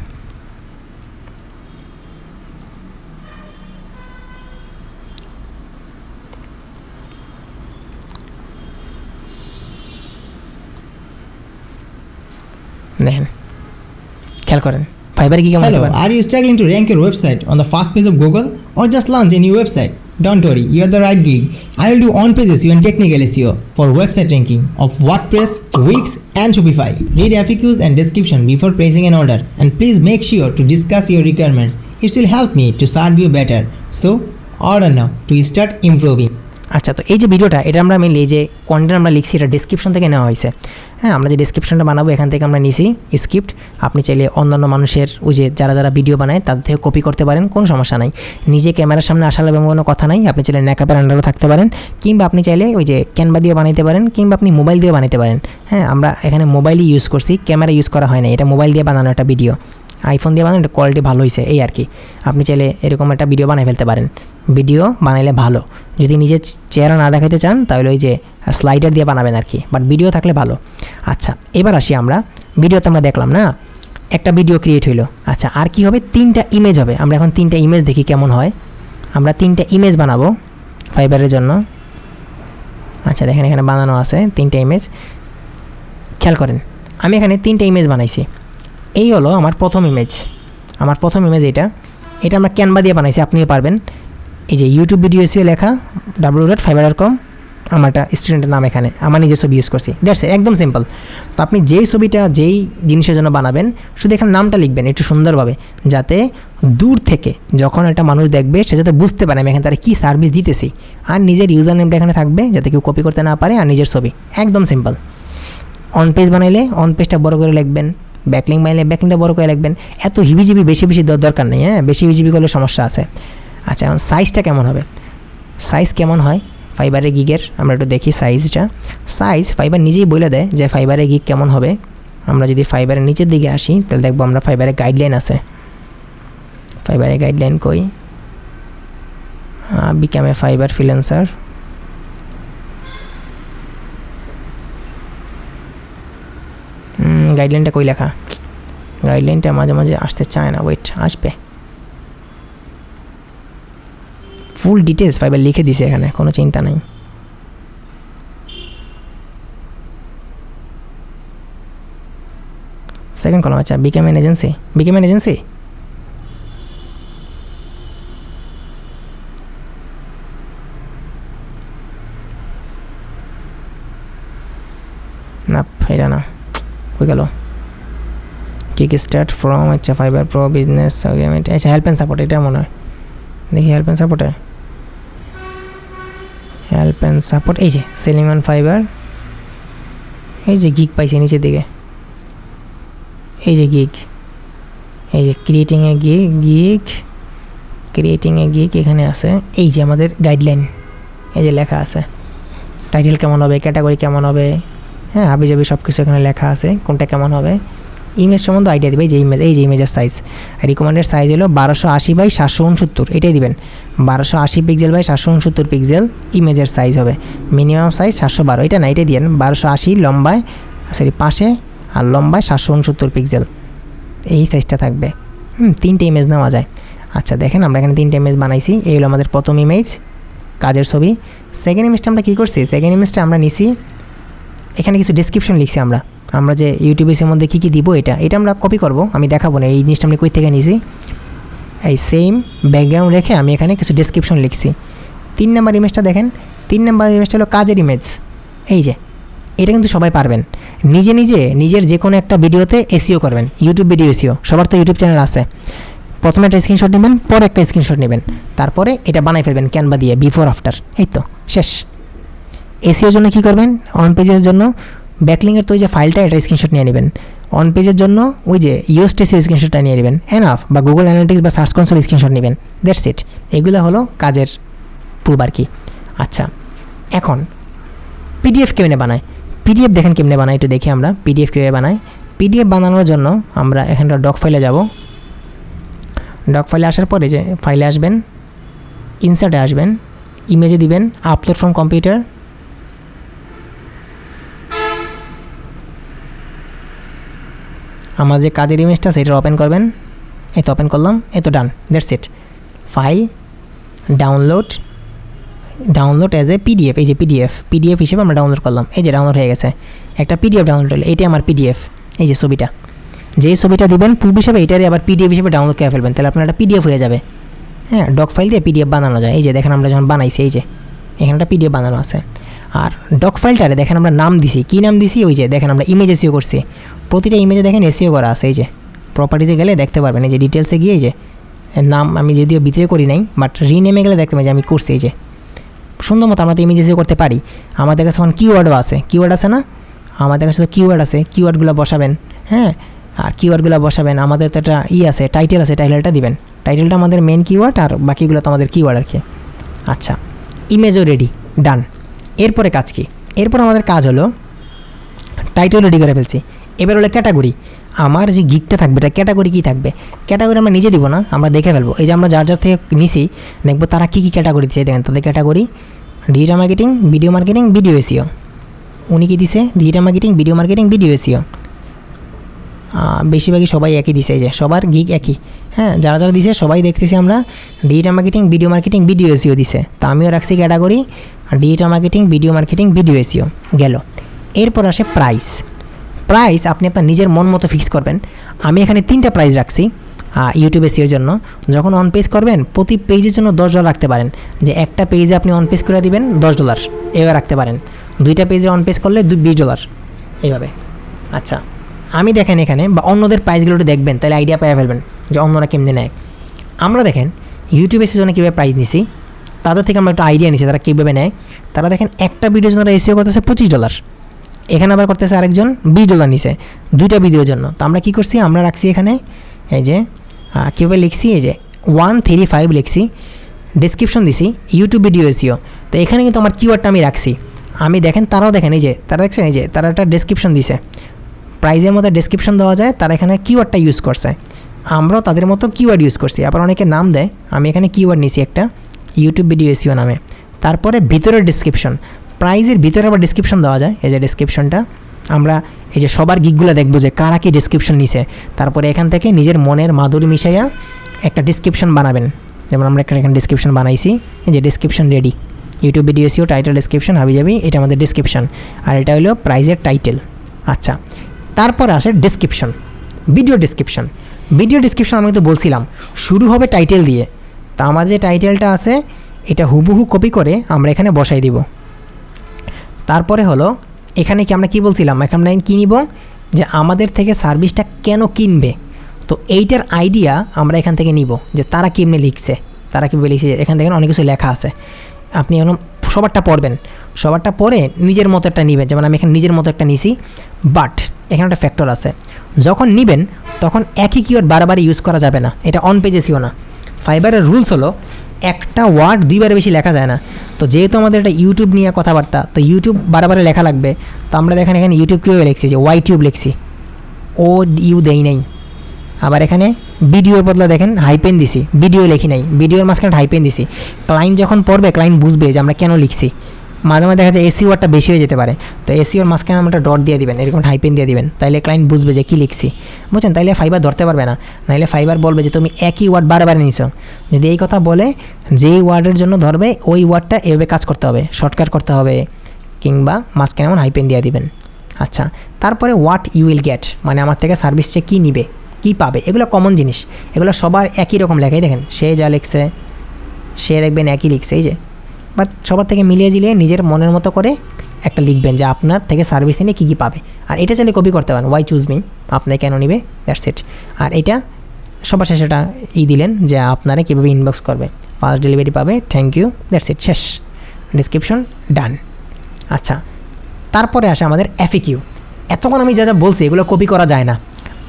দেখেন, খেয়াল করেন ফাইবার কি কেমন হতে Hello, পারে। are you struggling to rank your website on the first page of Google or just launch a new website? Don't worry, you're the right gig. I will do on-page SEO and technical SEO for website ranking of WordPress, Wix and Shopify. Read FAQs and description before placing an order, and please make sure to discuss your requirements. It will help me to serve you better. So, order now to start improving. আচ্ছা, তো এই যে ভিডিওটা, এটা আমরা মেনলি যে কন্টেন্ট আমরা লিখছি এটা ডেসক্রিপশন থেকে নেওয়া হয়েছে। হ্যাঁ, আমরা যে ডেসক্রিপশনটা বানাবো এখান থেকে আমরা নিছি স্ক্রিপ্ট। আপনি চাইলে অন্যান্য মানুষের ওই যে যারা ভিডিও বানায় তাদের থেকে কপি করতে পারেন, কোনো সমস্যা নাই। নিজে ক্যামেরার সামনে আসার এবং কোনো কথা নাই। আপনি চাইলে ন্যাকাপের আন্ডারও থাকতে পারেন, কিংবা আপনি চাইলে ওই যে ক্যানভা দিয়ে বানাইতে পারেন, কিংবা আপনি মোবাইল দিয়ে বানাইতে পারেন। হ্যাঁ, আমরা এখানে মোবাইলই ইউজ করছি, ক্যামেরা ইউজ করা হয় না। এটা মোবাইল দিয়ে বানানো একটা ভিডিও, আইফোন দিয়ে বানানো, এটা কোয়ালিটি ভালো হয়েছে এই আর কি। আপনি চাইলে এরকম একটা ভিডিও বানাই ফেলতে পারেন। ভিডিও বানাইলে ভালো, যদি নিজের চেহারা না দেখাতে চান তাহলে ওই যে স্লাইডার দিয়ে বানাবেন আর কি, বাট ভিডিও থাকলে ভালো। আচ্ছা, এবার আসি আমরা ভিডিওতে। আমরা দেখলাম না একটা ভিডিও ক্রিয়েট হইলো। আচ্ছা, আর কি হবে? 3টা ইমেজ হবে। আমরা এখন 3টা ইমেজ দেখি কেমন হয়। আমরা 3টা ইমেজ বানাবো ফাইবারের জন্য। আচ্ছা দেখেন, এখানে বানানো আছে 3টা ইমেজ। খেয়াল করেন, আমি এখানে 3টা ইমেজ বানাইছি। এই হলো আমার প্রথম ইমেজ। আমার প্রথম ইমেজ এটা আমরা ক্যানভা দিয়ে বানাইছি, আপনিও পারবেন। এই যে ইউটিউব ভিডিও এসিও লেখা www.fiverr.com, আমার একটা স্টুডেন্টের নাম, এখানে আমার নিজের ছবি ইউজ করছি। দ্যাটস একদম সিম্পল। তো আপনি যেই ছবিটা যেই জিনিসের জন্য বানাবেন, শুধু এখানে নামটা লিখবেন একটু সুন্দরভাবে, যাতে দূর থেকে যখন একটা মানুষ দেখবে সে যাতে বুঝতে পারে আমি এখানে তারা কী সার্ভিস দিতেছি। আর নিজের ইউজার নেমটা এখানে থাকবে যাতে কেউ কপি করতে না পারে, আর নিজের ছবি, একদম সিম্পল। অন পেজ বানাইলে অন পেজটা বড় করে লিখবেন, ব্যাকলিং বানাইলে ব্যাকলিংটা বড় করে লিখবেন। এত হিবিজিবি বেশি দরকার নেই। হ্যাঁ, বেশি হিবিজিবি করলে সমস্যা আছে। আচ্ছা, এখন সাইজটা কেমন হবে? সাইজ কেমন হয় ফাইবারের গিগের আমরা একটু দেখি সাইজটা। সাইজ ফাইবার নিজেই বলে দেয় যে ফাইবারের গিগ কেমন হবে। আমরা যদি ফাইবারের নিচের দিকে আসি তাহলে দেখবো আমরা ফাইবারের গাইডলাইন আছে। ফাইবারের গাইডলাইন কই? Become a Fiverr freelancer. গাইডলাইনটা কই লেখা? গাইডলাইনটা মাঝে মাঝে আসতে চায় না, ওয়েট, আসবে। ফুল ডিটেলস ফাইবার লিখে দিছে এখানে, কোনো চিন্তা নাই। সেকেন্ড কলম, আচ্ছা, বিকাম এন এজেন্সি। না, এটা না, হয়ে গেল। কিক স্টার্ট ফ্রম, আচ্ছা, ফাইবার প্রো বিজনেস, আচ্ছা, হেল্প অ্যান্ড সাপোর্ট, এটা মনে হয়। দেখি হেল্প অ্যান্ড সাপোর্টে, হেল্প অ্যান্ড সাপোর্ট, এই যে সেলিং অন ফাইবার, এই যে গিগ পাইছে নিচের দিকে, এই যে গিগ, এই যে ক্রিয়েটিং এ গিগ এখানে আছে। এই যে আমাদের গাইডলাইন, এই যে লেখা আছে টাইটেল কেমন হবে, ক্যাটাগরি কেমন হবে, হ্যাঁ, হাবিজাবি সব কিছু এখানে লেখা আছে, কোনটা কেমন হবে। ইমেজ সম্বন্ধে আইডিয়া দেবে, এই যে ইমেজের সাইজ, রিকমেন্ডেড সাইজ হলো 1280x769, এটাই দিবেন। 1280 পিক্সেল বাই 769 পিক্সেল ইমেজের সাইজ হবে। মিনিমাম সাইজ 712, এটা না, এটাই দিন 1280 লম্বায়, পাশে আর লম্বায় 769 পিক্সেল, এই সাইজটা থাকবে। 3টে ইমেজ নেওয়া যায়। আচ্ছা দেখেন, আমরা এখানে 3টে ইমেজ বানাইছি। এই হলো আমাদের প্রথম ইমেজ, কাজের ছবি। সেকেন্ড ইমেজটা আমরা কী করছি? সেকেন্ড ইমেজটা আমরা নিছি, এখানে কিছু ডেসক্রিপশন লিখছি আমরা যে ইউটিউবের মধ্যে কী দিব, এটা আমরা কপি করব, আমি দেখাবো না এই জিনিসটা আমি কই থেকে নিছি। এই সেম ব্যাকগ্রাউন্ড রেখে আমি এখানে কিছু ডেসক্রিপশন লিখছি। 3 নাম্বার ইমেজটা দেখেন, 3 নাম্বার ইমেজটা হলো কাজের ইমেজ। এই যে এটা কিন্তু সবাই পারবেন, নিজের যে কোনো একটা ভিডিওতে এসইও করবেন, ইউটিউব ভিডিও এসইও, সবার তো ইউটিউব চ্যানেল আছে। প্রথমে একটা স্ক্রিনশট নেবেন, পরে একটা স্ক্রিনশট নেবেন, তারপরে এটা বানাই ফেলবেন ক্যানভা দিয়ে বিফোর আফটার, এই তো শেষ। এসিওর জন্য কী করবেন, অন পেজের জন্য ব্যাকলিংয়ের তো ওই যে ফাইলটা এটা স্ক্রিনশট নিয়ে নেবেন, অন পেজের জন্য ওই যে ইউএসটি এসিও স্ক্রিনশটটা নিয়ে নেবেন, এনাফ, বা গুগল অ্যানালিটিক্স বা সার্চ কনসোল স্ক্রিনশট নেবেন, দ্যাটস ইট। এগুলো হলো কাজের প্রুফ আর কি। আচ্ছা, এখন পিডিএফ কেমনে বানায়, পিডিএফ দেখেন কেমনে বানায়, একটু দেখি আমরা পিডিএফ কীভাবে বানায়। পিডিএফ বানানোর জন্য আমরা এখানটা ডক ফাইলে যাব, ডক ফাইলে আসার পরে যে ফাইলে আসবেন, ইনসার্টে আসবেন, ইমেজে দিবেন আপলোড ফ্রম কম্পিউটার, আমার যে কাজের ইমেজটা সেটা ওপেন করবেন, এই তো ওপেন করলাম, এই তো done, that's it. File download, download as a PDF, এই যে পিডিএফ হিসেবে আমরা ডাউনলোড করলাম, এই যে ডাউনলোড হয়ে গেছে, একটা পিডিএফ ডাউনলোড হলো, এইটাই আমার পিডিএফ, এই যে ছবিটা, যেই ছবিটা দিবেন প্রুফ হিসেবে এটারই আবার পিডিএফ হিসেবে ডাউনলোড করে ফেলবেন, তাহলে আপনার একটা পিডিএফ হয়ে যাবে। হ্যাঁ, ডক ফাইল দিয়ে পিডিএফ বানানো যায়, এই যে দেখেন আমরা যখন বানাইছি, এই যে এখানে একটা পিডিএফ বানানো আছে। আর ডক ফাইলটারে দেখেন আমরা নাম দিছি, কী নাম দিছি, ওই যে দেখেন আমরা ইমেজ এসিও করছি, প্রতিটা ইমেজে দেখেন এসিও করা আছে, এই যে প্রপার্টিজে গেলে দেখতে পারবেন, এই যে ডিটেলসে গিয়ে এই যে নাম আমি যদিও ভিতরে করি নাই, বাট রিনেমে গেলে দেখতে পাবেন যে আমি করছি, এই যে সুন্দর মতো আমরা তো ইমেজ এসিও করতে পারি। আমাদের কাছে এখন কিওয়ার্ডও আছে, কিওয়ার্ড আছে না, আমাদের কাছে তো কিওয়ার্ড আছে, কিওয়ার্ডগুলো বসাবেন। হ্যাঁ, আর কিওয়ার্ডগুলো বসাবেন, আমাদের তো একটা আছে, টাইটেল আছে, টাইটেলটা দিবেন, টাইটেলটা আমাদের মেন কিওয়ার্ড, আর বাকিগুলো তো আমাদের কিওয়ার্ড আর কি। আচ্ছা, ইমেজও রেডি, ডান। এরপরে কাজ কি, এরপর আমাদের কাজ হলো টাইটেল রেডি করে ফেলছি, এবার হলো ক্যাটাগরি। আমার যে গিকটা থাকবে এটা ক্যাটাগরি কী থাকবে, ক্যাটাগরি আমরা নিজে দিব না, আমরা দেখে ফেলবো। এই যে আমরা যার থেকে নিছি দেখবো তারা কী কী ক্যাটাগরি দিচ্ছে, দেখেন তাদের category digital marketing, video marketing, video SEO. উনি কী দিছে, digital marketing, video marketing, video SEO. বেশিরভাগই সবাই একই দিছে, এই যে সবার গিক একই। হ্যাঁ, যারা যারা দিছে সবাই দেখতেছি আমরা digital marketing, video marketing, video SEO দিছে, তা আমিও রাখছি category digital marketing, video marketing, video SEO গেল। এরপর আসে প্রাইস। প্রাইস আপনি আপনার নিজের মন মতো ফিক্স করবেন। আমি এখানে 3টা প্রাইস রাখছি ইউটিউব এসিওর জন্য। যখন অন পেজ করবেন প্রতি পেজের জন্য $10 রাখতে পারেন, যে একটা পেজে আপনি অন পেজ করে দিবেন $10 এভাবে রাখতে পারেন, 2টা পেজে অন পেজ করলে $20 এইভাবে। আচ্ছা, আমি দেখেন এখানে বা অন্যদের প্রাইসগুলো একটু দেখবেন, তাহলে আইডিয়া পেয়ে ফেলবেন যে অন্যরা কেমনে নেয়। আমরা দেখেন ইউটিউব এসিওর জন্য কীভাবে প্রাইস নিছি, তাদের থেকে আমরা একটা আইডিয়া নিছি তারা কীভাবে নেয়। তারা দেখেন একটা ভিডিওর জন্য এসিও করতেছে $25, এখানে আবার করতেছে আরেকজন $20 নিছে 2টা ভিডিওর জন্য। তো আমরা কী করছি, আমরা রাখছি এখানে এই যে কীভাবে লিখছি, এই যে 135 লিখছি, ডেসক্রিপশন দিছি ইউটিউব ভিডিও এসিও। তো এখানে কিন্তু আমার কিওয়ার্ডটা আমি রাখছি। আমি দেখেন তারাও দেখেন এই যে তারা দেখছেন, এই যে তারা একটা ডেসক্রিপশন দিছে, প্রাইজের মধ্যে ডেসক্রিপশন দেওয়া যায়, তারা এখানে কিওয়ার্ডটা ইউজ করছে, আমরাও তাদের মতো কিওয়ার্ড ইউজ করছি। আবার অনেকে নাম দেয়, আমি এখানে কিওয়ার্ড নিছি একটা ইউটিউব ভিডিও এসিও নামে। তারপরে ভিতরের ডেসক্রিপশন, প্রাইজের ভিতরে আবার ডেসক্রিপশন দেওয়া যায়, এই যে ডেসক্রিপশনটা আমরা এই যে সবার গিকগুলো দেখবো যে কারা কি ডেসক্রিপশন নিছে, তারপরে এখান থেকে নিজের মনের মাধুরী মিশাইয়া একটা ডেসক্রিপশন বানাবেন। যেমন আমরা একটা এখানে ডেসক্রিপশন বানাইছি, এই যে description ready, YouTube video SEO title description হাবি যাবি, এটা আমাদের ডেসক্রিপশন, আর এটা হলো প্রাইজের টাইটেল। আচ্ছা, তারপরে আসে description, video description. Video description আমি তো বলছিলাম শুরু হবে টাইটেল দিয়ে, তা আমার যে টাইটেলটা আছে এটা হুবহু কপি করে আমরা এখানে বসাই দিব। তারপরে হলো এখানে কি আমরা কি বলছিলাম, এখানে কী নিব, যে আমাদের থেকে সার্ভিসটা কেন কিনবে, তো এইটার আইডিয়া আমরা এখান থেকে নিব, যে তারা কেমনে লিখছে, তারা কীভাবে লিখছে, এখান থেকে অনেক কিছু লেখা আছে। আপনি এখন সবারটা পড়বেন, সবারটা পড়ে নিজের মতো একটা নেবেন। যেমন আমি এখানে নিজের মতো একটা নিছি, বাট এখানে একটা ফ্যাক্টর আছে, যখন নেবেন তখন একই কিওয়ার্ড বারবার ইউজ করা যাবে না, এটা অন পেজেসিও না। ফাইবারের রুলস হলো একটা ওয়ার্ড 2বারে বেশি লেখা যায় না। তো যেহেতু আমাদের এটা ইউটিউব নিয়ে কথাবার্তা, তো ইউটিউব বারবার লেখা লাগবে। তো আমরা দেখেন এখানে ইউটিউব কীভাবে লিখছি, যে ওয়াই টিউব লিখছি, ও ইউ দেই নাই। আবার এখানে ভিডিওর বদলা দেখেন হাইপেন দিছি, ভিডিও লিখি নাই, ভিডিওর মাঝখানে হাইপেন দিছি। ক্লায়েন্ট যখন পড়বে ক্লায়েন্ট বুঝবে যে আমরা কেন লিখছি। মাঝে মাঝে দেখা যায় এসি ওয়ার্ডটা বেশি হয়ে যেতে পারে, তো এসিওর মাঝখানে আমরা ডট দিয়ে দিবেন, এরকম হাইপেন দিয়ে দিবেন, তাইলে ক্লায়েন্ট বুঝবে যে কী লিখছি, বুঝছেন। তাইলে ফাইবার ধরতে পারবে না, নাহলে ফাইবার বলবে যে তুমি একই ওয়ার্ড বারবার নিছো। যদি এই কথা বলে যেই ওয়ার্ডের জন্য ধরবে ওই ওয়ার্ডটা এভাবে কাজ করতে হবে, শর্টকাট করতে হবে, কিংবা মাঝখানে এমন হাইপেন দিয়ে দিবেন। আচ্ছা, তারপরে হোয়াট ইউ উইল গেট, মানে আমার থেকে সার্ভিস সে কী নিবে, কী পাবে, এগুলো কমন জিনিস, এগুলো সবার একই রকম লেখাই। দেখেন সে যা লিখছে সে দেখবেন একই লিখছে, এই যে, বাট সবার থেকে মিলিয়ে জিলিয়ে নিজের মনের মতো করে একটা লিখবেন যে আপনার থেকে সার্ভিস নিয়ে কী কী পাবে। আর এটা চাইলে কপি করতে পারেন, ওয়াই চুজ মি, আপনাকে কেন নিবে, দ্যাটস ইট। আর এটা সবার শেষে এটা দিলেন যে আপনারা কীভাবে ইনবক্স করবে, ফার্স্ট ডেলিভারি পাবে, থ্যাংক ইউ, দ্যাটস ইট, শেষ, ডিসক্রিপশন ডান। আচ্ছা, তারপরে আসে আমাদের এফএকিউ। এতক্ষণ আমি যা যা বলছি এগুলো কপি করা যায় না,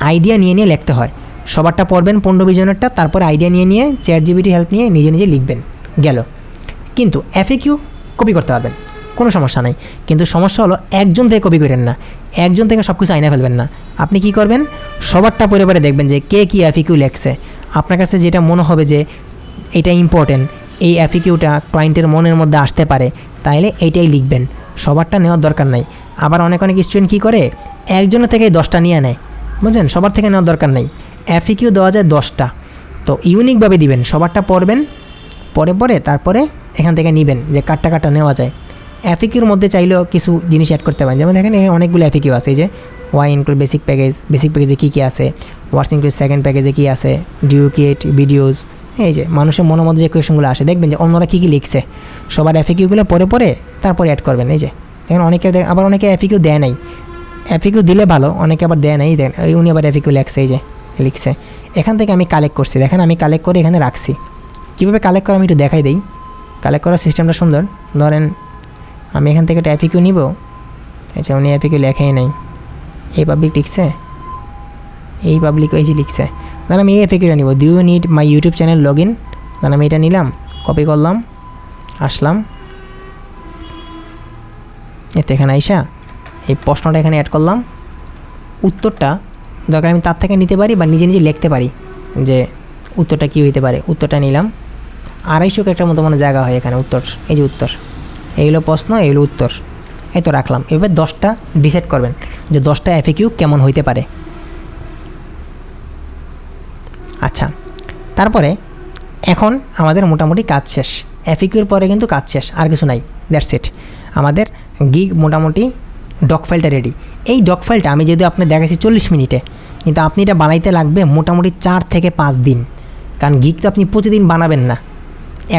আইডিয়া নিয়ে নিয়ে লিখতে হয়। সবারটা পড়বেন 15-20 জনেরটা, তারপরে আইডিয়া নিয়ে নিয়ে ChatGPT হেল্প নিয়ে নিজে নিজে লিখবেন, গেল। কিন্তু এফএকিউ কপি করতে পারবেন, কোনো সমস্যা নাই। কিন্তু সমস্যা হলো একজন থেকে কপি করেন না, একজন থেকে সব কিছু আইনা ফেলবেন না। আপনি কি করবেন, সবারটা পরে পরে দেখবেন যে কে কী এফএকিউ লেখছে। আপনার কাছে যেটা মনে হবে যে এটা ইম্পর্টেন্ট, এই এফএকিউটা ক্লায়েন্টের মনের মধ্যে আসতে পারে, তাইলে এইটাই লিখবেন, সবারটা নেওয়ার দরকার নাই। আবার অনেক স্টুডেন্ট কী করে, একজনের থেকে 10টা নিয়ে নেয়, বুঝলেন, সবার থেকে নেওয়ার দরকার নেই। এফএকিউ দেওয়া যায় 10টা, তো ইউনিকভাবে দিবেন, সবারটা পড়বেন, পরে তারপরে এখান থেকে নেবেন যে কাটটা নেওয়া যায়। এফএকিউর মধ্যে চাইলেও কিছু জিনিস অ্যাড করতে পারেন, যেমন দেখেন এখানে অনেকগুলো এফএকিউ আছে, এই যে ওয়াই ইনক্লুড বেসিক প্যাকেজে কী কী আছে, ওয়ার্স ইনক্লুড সেকেন্ড প্যাকেজে কী আছে, ডুপ্লিকেট ভিডিওস, এই যে মানুষের মনের মধ্যে যে কোয়েশনগুলো আসে, দেখবেন যে অন্যরা কী কী লিখছে, সবার এফএকিউগুলো পরে তারপরে অ্যাড করবেন। এই যে এখন আবার অনেকে এফএকিউ দেয় নাই, এফএকিউ দিলে ভালো, অনেকে আবার দেয় নাই, দেন উনি আবার এফএকিউ লেখছে, এই যে লিখছে। এখান থেকে আমি কালেক্ট করছি, দেখেন আমি কালেক্ট করে এখানে রাখছি। কীভাবে কালেক্ট করা আমি একটু দেখাই দিই। কালেক্ট করার সিস্টেমটা সুন্দর। ধরেন আমি এখান থেকে একটা এফএকিউ নিব, আচ্ছা উনি এফএকিউ লেখাই নাই, এই পাবলিক লিখছে, এই পাবলিক এই যে লিখছে, ধরেন আমি এই এফএকিউটা নিব, do you need my YouTube channel log in, ধরেন আমি এটা নিলাম, কপি করলাম, আসলাম, এতে এখানে আইসা এই প্রশ্নটা এখানে অ্যাড করলাম, উত্তরটা দরকার আমি তার থেকে নিতে পারি বা নিজে নিজে লিখতে পারি যে উত্তরটা কী হইতে পারে। উত্তরটা নিলাম, 250 একটা মতো মানে জায়গা হয় এখানে উত্তর, এই যে উত্তর, এইগুলো প্রশ্ন, এইগুলো উত্তর, এই তো রাখলাম। এভাবে 10টা ডিসাইড করবেন যে 10টা এফএকিউ কেমন হইতে পারে। আচ্ছা, তারপরে এখন আমাদের মোটামুটি কাজ শেষ, এফএকিউর পরে কিন্তু কাজ শেষ, আর কিছু নাই, দ্যাটস ইট। আমাদের গিগ মোটামুটি ডক ফাইলটা রেডি। এই ডক ফাইলটা আমি যদি আপনি দেখাচ্ছি 40 মিনিটে, কিন্তু আপনি এটা বানাইতে লাগবে মোটামুটি 4 থেকে 5 দিন, কারণ গিগ তো আপনি প্রতিদিন বানাবেন না,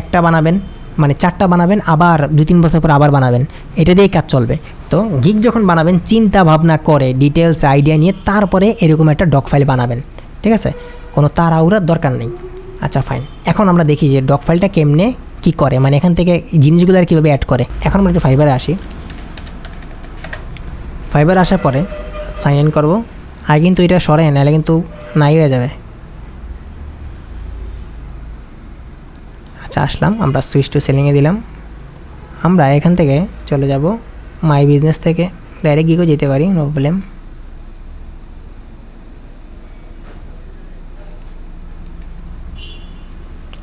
একটা বানাবেন মানে 4টা বানাবেন, আবার 2-3 বছর পর আবার বানাবেন, এটা দিয়েই কাজ চলবে। তো গিগ যখন বানাবেন চিন্তা ভাবনা করে ডিটেলস আইডিয়া নিয়ে তারপরে এরকম একটা ডক ফাইল বানাবেন, ঠিক আছে, কোনো তাড়াহুড়ার দরকার নেই। আচ্ছা ফাইন, এখন আমরা দেখি যে ডক ফাইলটা কেমনে কী করে, মানে এখান থেকে জিনিসগুলো আর কীভাবে অ্যাড করে। এখন আমরা একটু ফাইবারে আসি। ফাইবার আসার পরে সাইন ইন করবো, আর কিন্তু এটা সরাই নাহলে কিন্তু নাই হয়ে যাবে। আচ্ছা আসলাম, আমরা সুইচ টু সেলিংয়ে দিলাম, আমরা এখান থেকে চলে যাব মাই বিজনেস থেকে ডাইরেক্ট গিগও যেতে পারি, নো প্রবলেম।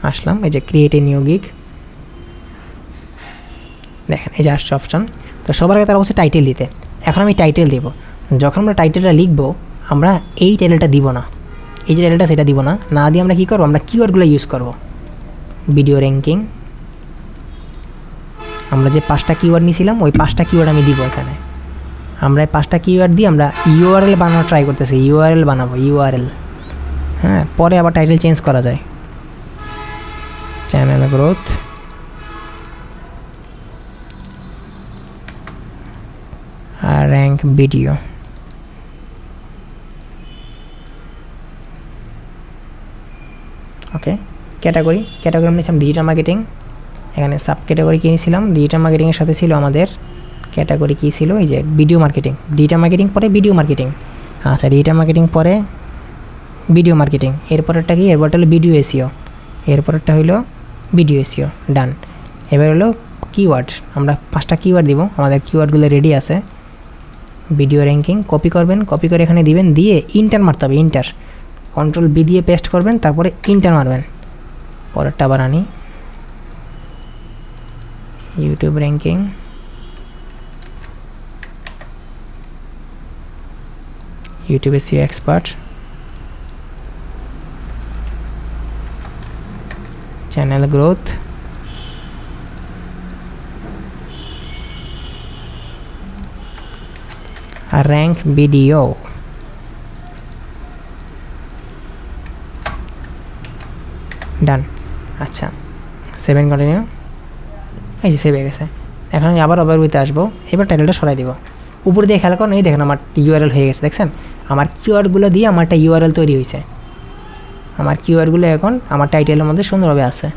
আসলাম, এই যে ক্রিয়েট এ নিউ গিগ, দেখেন এই যে আসছে অপশন। তো সবার আগে তারা বলছে টাইটেল দিতে, এখন আমি টাইটেল দিব। যখন আমরা টাইটেলটা লিখব, আমরা এই টাইটেলটা দিব না, এই যে টাইটেলটা সেটা দিব না, না দিয়ে আমরা কী করবো, আমরা কিওয়ার্ডগুলো ইউজ করব। ভিডিও র্যাঙ্কিং, আমরা যে 5টা কিওয়ার্ড নিয়েছিলাম ওই 5টা কিওয়ার্ড আমি দিব এখানে। আমরা এই 5টা কিওয়ার্ড দিয়ে আমরা ইউআরএল বানানো ট্রাই করতেছি, ইউআরএল বানাবো, ইউআরএল। হ্যাঁ, পরে আবার টাইটেল চেঞ্জ করা যায়। চ্যানেল গ্রোথ, আর র্যাঙ্ক ভিডিও, ওকে। ক্যাটাগরি আমরা নিয়েছিলাম ডিজিটাল মার্কেটিং, এখানে সাব ক্যাটাগরি কী নিয়েছিলাম, ডিজিটাল মার্কেটিংয়ের সাথে ছিল আমাদের ক্যাটাগরি কী ছিল, এই যে ভিডিও মার্কেটিং। ডিজিটাল মার্কেটিং পরে ভিডিও মার্কেটিং, আচ্ছা ডিজিটাল মার্কেটিং পরে ভিডিও মার্কেটিং, এরপরেরটা কি, এরপরটা হলো ভিডিও এসইও, এরপরেরটা হলো ভিডিও এসইও, ডান। এবার হলো কিওয়ার্ড, আমরা 5টা কিওয়ার্ড দিব, আমাদের কিওয়ার্ডগুলো রেডি আছে। ভিডিও র্যাঙ্কিং কপি করবেন, কপি করে এখানে দিবেন, দিয়ে ইন্টার মারতে হবে, ইন্টার, কন্ট্রোল বি দিয়ে পেস্ট করবেন, তারপরে ইন্টার মারবেন। পরেরটা আবার আনি, YouTube ranking, YouTube SEO expert, channel growth, আর র্যাঙ্ক ভিডিও। ডান। আচ্ছা 7 কন্টিনিউ, এই যে সেভ হয়ে গেছে। এখন আমি আবার ওভারভিউতে আসবো, এবার টাইটেলটা সরাই দিব। উপর দিয়ে খেয়াল করেন, এই দেখেন আমার ইউআরএল হয়ে গেছে, দেখছেন আমার কিওয়ার্ডগুলো দিয়ে আমার একটা ইউআরএল তৈরি হয়েছে। আমার কিওয়ার্ডগুলো এখন আমার টাইটেলের মধ্যে সুন্দরভাবে আছে।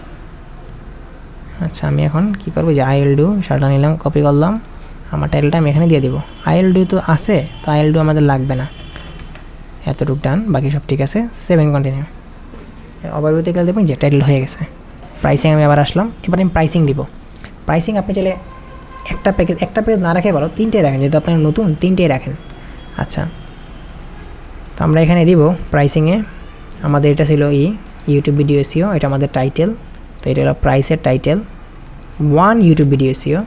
আচ্ছা আমি এখন কী করবো, যে আই উইল ডু সেটা নিলাম, কপি করলাম, আমার টাইটেলটা আমি এখানে দিয়ে দিব। আই উইল ডু তো আছে, তো আই উইল ডু আমাদের লাগবে না, এতটুকু ডান, বাকি সব ঠিক আছে। 7 কন্টিনিউ। ওভারভিউতে গেলে দেখবেন যে টাইটেল হয়ে গেছে। প্রাইসিং আমি আবার আসলাম, এবার আমি প্রাইসিং দিব। প্রাইসিং আপনি চাইলে একটা প্যাকেজ না রাখে বলো 3টে রাখেন, যেহেতু আপনার নতুন 3টেই রাখেন। আচ্ছা তো আমরা এখানে দিব প্রাইসিংয়ে, আমাদের এটা ছিল ইউটিউব ভিডিও এসইও, এটা আমাদের টাইটেল, তো এটা হলো প্রাইসের title. 1 YouTube video SEO,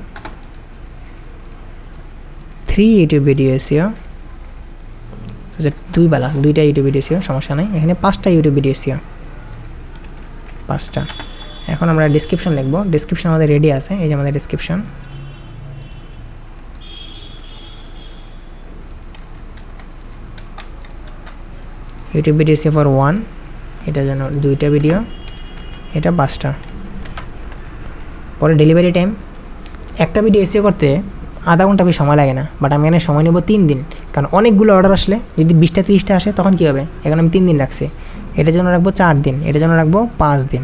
3 YouTube video SEO, আচ্ছা 2টা ইউটিউব ভিডিও এসইও, সমস্যা নেই। এখানে 5টা ইউটিউব ভিডিও এসইও, 5টা। এখন আমরা ডেসক্রিপশন লিখব, ডেসক্রিপশন আমাদের রেডি আছে, এই যে আমাদের description. YouTube video SEO for 1, এটা যেন 2টা ভিডিও, এটা 5টা। পরে ডেলিভারি টাইম, একটা ভিডিও এসইও করতে আধা ঘন্টা বেশি সময় লাগে না, বাট আমি এখানে সময় নেব 3 দিন, কারণ অনেকগুলো অর্ডার আসলে যদি 20টা 30টা আসে তখন কী হবে, এখন আমি 3 দিন রাখছি, এটার জন্য রাখবো 4 দিন, এটার জন্য রাখবো 5 দিন।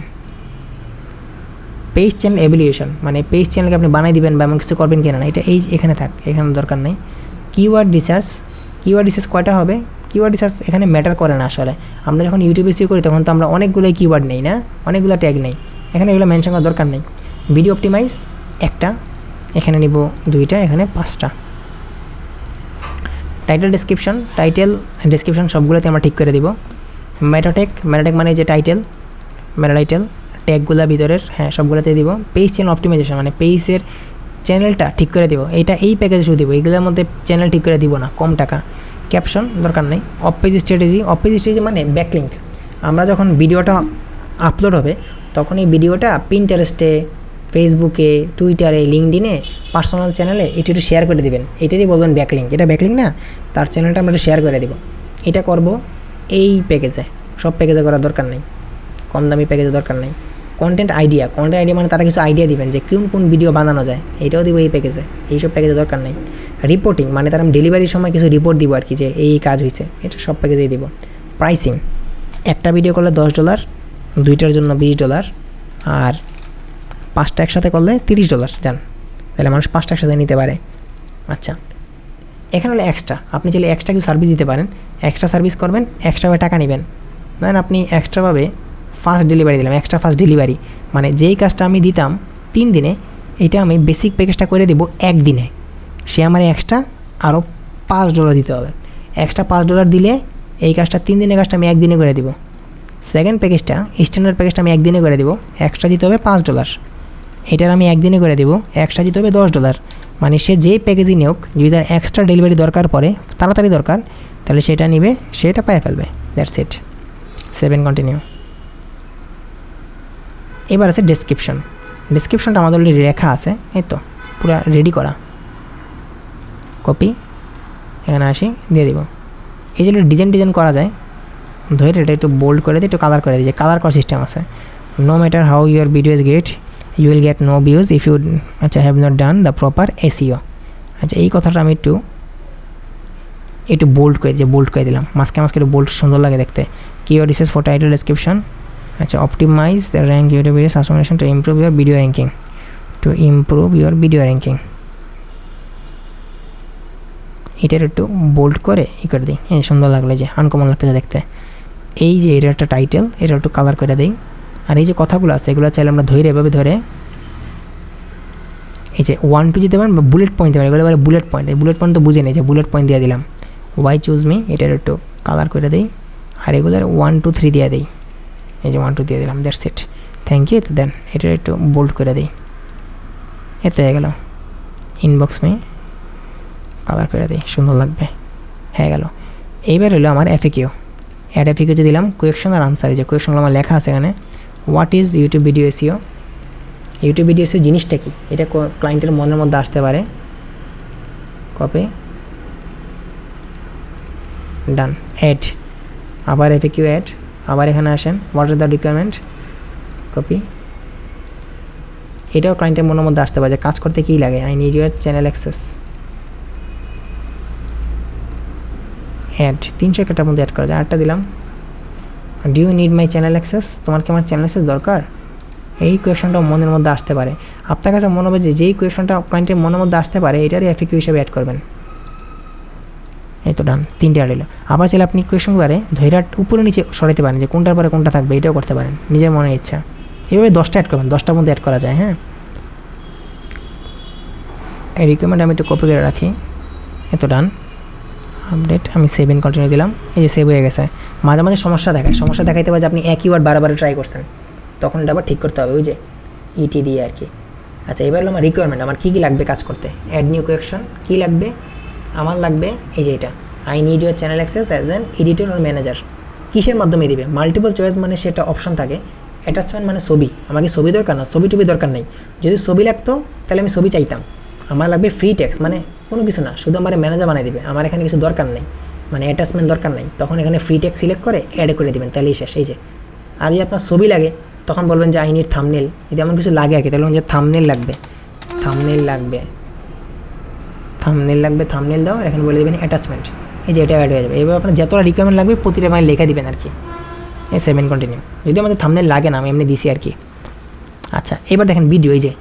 পেজ চ্যানেল এভ্যালুয়েশন, মানে পেজ চ্যানেলকে আপনি বানাই দিবেন বা এমন কিছু করবেন কিনা না, এটা এখানে থাক, এখানে দরকার নেই। কিওয়ার্ড রিসার্চ, কিওয়ার্ড রিসার্চ কয়টা হবে, কিওয়ার্ড রিসার্চ এখানে ম্যাটার করে না আসলে। আমরা যখন ইউটিউবে এসইও করি তখন তো আমরা অনেকগুলোই কিওয়ার্ড নেই না, অনেকগুলো ট্যাগ নেই, এখানে এগুলো মেনশন করার দরকার নেই। ভিডিও অপটিমাইজ একটা, এখানে নিব 2টা, এখানে 5টা। টাইটেল ডেসক্রিপশন সবগুলোতে আমরা ঠিক করে দিব। মেটাটেক মানে যে টাইটেল, মেটা ট্যাগগুলো ভিতরের, হ্যাঁ সবগুলোতে দিব। পেজ চ্যানেল অপটিমাইজেশন মানে পেজের চ্যানেলটা ঠিক করে দিব, এই প্যাকেজে শুধু দিব, এগুলোর মধ্যে চ্যানেল ঠিক করে দিব না, কম টাকা। ক্যাপশন দরকার নেই। অফ পেজ স্ট্র্যাটেজি মানে ব্যাকলিঙ্ক, আমরা যখন ভিডিওটা আপলোড হবে তখন এই ভিডিওটা পিন্টারেস্টে, ফেসবুকে, টুইটারে, লিঙ্কডিনে, পার্সোনাল চ্যানেলে একটু শেয়ার করে দেবেন, এটারই বলবেন ব্যাকলিঙ্ক। এটা ব্যাকলিঙ্ক না, তার চ্যানেলটা আমরা শেয়ার করে দেব। এটা করব এই প্যাকেজে, সব প্যাকেজে করার দরকার নেই, কম দামি প্যাকেজে দরকার নেই। কন্টেন্ট আইডিয়া মানে তারা কিছু আইডিয়া দিবেন যে কোন ভিডিও বানানো যায়, এটাও দিব এই প্যাকেজে, এইসব প্যাকেজে দরকার নেই। রিপোর্টিং মানে তারা ডেলিভারির সময় কিছু রিপোর্ট দিব আর কি, যে এই কাজ হয়েছে, এটা সব প্যাকেজেই দিব। প্রাইসিং, একটা ভিডিও করলে $10, 2টার জন্য $20, আর 5টা একসাথে করলে $30 যান, তাহলে মানুষ 5টা একসাথে নিতে পারে। আচ্ছা এখানে হলো এক্সট্রা, আপনি চাইলে এক্সট্রা কিছু সার্ভিস দিতে পারেন, এক্সট্রা সার্ভিস করবেন, এক্সট্রাভাবে টাকা নেবেন। ধরেন আপনি এক্সট্রাভাবে ফাস্ট ডেলিভারি দিলাম, এক্সট্রা ফাস্ট ডেলিভারি মানে যেই কাজটা আমি দিতাম 3 দিনে, এটা আমি বেসিক প্যাকেজটা করে দেবো 1 দিনে, সে আমার এক্সট্রা আরও $5 দিতে হবে। এক্সট্রা $5 দিলে এই কাজটা 3 দিনের কাজটা আমি 1 দিনে করে দেবো। সেকেন্ড প্যাকেজটা, স্ট্যান্ডার্ড প্যাকেজটা আমি 1 দিনে করে দেবো, এক্সট্রা দিতে হবে $5, এটার আমি 1 দিনে করে দেবো, এক্সট্রা দিতে হবে $10। মানে সে যেই প্যাকেজই নেওক, যদি তার এক্সট্রা ডেলিভারি দরকার পড়ে, তাড়াতাড়ি দরকার, তাহলে সেটা নিবে, সেটা পায়ে ফেলবে, দ্যাটস ইট। 7 কন্টিনিউ। এবার আছে ডেসক্রিপশনটা আমাদের অলরেডি লেখা আছে, এই তো পুরো রেডি করা। কপি, এখানে আসি, দিয়ে দিব। এই যে ডিজাইন করা যায়, ধরে এটা একটু বোল্ড করে দিই, একটু কালার করে দিই, যে কালার করার সিস্টেম আছে। No matter how your videos get, you will get no views if you have not done the proper SEO. আচ্ছা এই কথাটা আমি একটু বোল্ড করে দিলাম, মাঝখানে একটু বোল্ড সুন্দর লাগে দেখতে। Keyword research for title description. আচ্ছা optimize the rank YouTube video transformation to improve your video ranking. এটার একটু বোল্ড করে করে দিই, সুন্দর লাগলে, যে আনকমন লাগতেছে দেখতে। এই যে এটা একটা টাইটেল, এটা একটু কালার করে দিই। আর এই যে কথাগুলো আছে, এগুলো চাইলে আমরা এভাবে ধরে এই যে 1 2 দিতে পারেন বা বুলেট পয়েন্ট দিতে পারেন, এগুলো বলে বুলেট পয়েন্ট। এই বুলেট পয়েন্ট তো বুঝে নেই, যে বুলেট পয়েন্ট দিয়ে দিলাম। ওয়াই চুজ মি, এটার একটু কালার করে দিই, আর এগুলোর 1 2 3 দিয়ে দিই, এই যে 1 2 দিয়ে দিলাম, দ্যাটস ইট, থ্যাংক ইউ। তো দেন এটার একটু বোল্ড করে দিই, এত হয়ে গেল। ইনবক্স মে কালার করে দিই, সুন্দর লাগবে, হয়ে গেল। এইবার হলো আমার এফএকিউ। এফএকিউতে দিলাম কোয়েকশন আর আনসার, যে কোয়েকশনগুলো আমার লেখা আছে এখানে। What is YouTube video SEO, YouTube video SEO জিনিসটা কি, এটা ক্লায়েন্টের মনের মধ্যে আসতে পারে। কপি, ডান। অ্যাড, আবার এফএকিউ অ্যাড, আবার এখানে আসেন, what are the requirement, copy. এটাও ক্লায়েন্টের মনের মধ্যে আসতে পারে, যে কাজ করতে কী লাগে, I need your channel access. Add 300 টাকার মধ্যে অ্যাড করা যায়, 8টা দিলাম, do you need my channel access, তোমার কি আমার চ্যানেল অ্যাক্সেস দরকার? এই কোয়েশনটা মনের মধ্যে আসতে পারে। আপনার কাছে মনে হবে যে যেই কোয়েশনটা ক্লায়েন্টের মনের মধ্যে আসতে পারে এটারই এফএকিউ হিসেবে অ্যাড করবেন। এই তো ডান, 3টে অ্যাড হলো। আবার চাইলে আপনি কোয়েশনগুলো ধৈর্য উপরে নিচে সরাইতে পারেন, যে কোনটার পরে কোনটা থাকবে এটাও করতে পারেন নিজের মনের ইচ্ছা। এইভাবে 10টা অ্যাড করবেন, 10টার মধ্যে অ্যাড করা যায়। হ্যাঁ, এই রিকোয়ারমেন্ট আমি একটু কপি করে রাখি। এত ডান, আপডেট, আমি সেভ ইন কন্টিনিউ দিলাম। এই যে সেভ হয়ে গেছে। মাঝে মাঝে সমস্যা দেখায়, সমস্যা দেখাইতে পারে যে আপনি একই ওয়ার্ড বারবার ট্রাই করছেন, তখন এটা আবার ঠিক করতে হবে ওই যে ইটি দিয়ে আর কি। আচ্ছা, এবার হলো আমার রিকোয়ারমেন্ট, আমার কী কী লাগবে কাজ করতে। অ্যাড নিউ কোয়েকশন কী লাগবে, আমার লাগবে এই যে এটা, I need your channel access as an editor or manager. কিসের মাধ্যমে দিবে? মাল্টিপল চয়েস মানে সেটা অপশন থাকে। অ্যাটাচমেন্ট মানে ছবি, আমাকে ছবি দরকার না, ছবি টবি দরকার নেই। যদি ছবি লাগতো তাহলে আমি ছবি চাইতাম। আমার লাগবে ফ্রি টেক্সট, মানে কোনো কিছু না, শুধু আমার ম্যানেজার বানিয়ে দিবে, আমার এখানে কিছু দরকার নেই, মানে অ্যাটাচমেন্ট দরকার নেই। তখন এখানে ফ্রি টেক্সট সিলেক্ট করে অ্যাড করে দেবেন, তাহলেই শেষ। এই যে, আর যদি আপনার ছবি লাগে তখন বলবেন যে আই নিড থাম্বনেল, যদি এমন কিছু লাগে আর কি, তাহলে বলবেন যে থাম্বনেল লাগবে, থাম্বনেল লাগবে, থাম্বনেল লাগবে, থাম্বনেল দাও, এখানে বলে দেবেন অ্যাটাচমেন্ট। এই যে এটা অ্যাড হয়ে যাবে। এবার আপনার যতটা রিকোয়ারমেন্ট লাগবে প্রতিটা মানে লেখা দিবেন আর কি। এই 7 কন্টিনিউ। যদি আমাদের থাম্বনেল লাগে না, আমি এমনি দিছি আর কি। আচ্ছা, এবার দেখেন ভিডিও, এই যে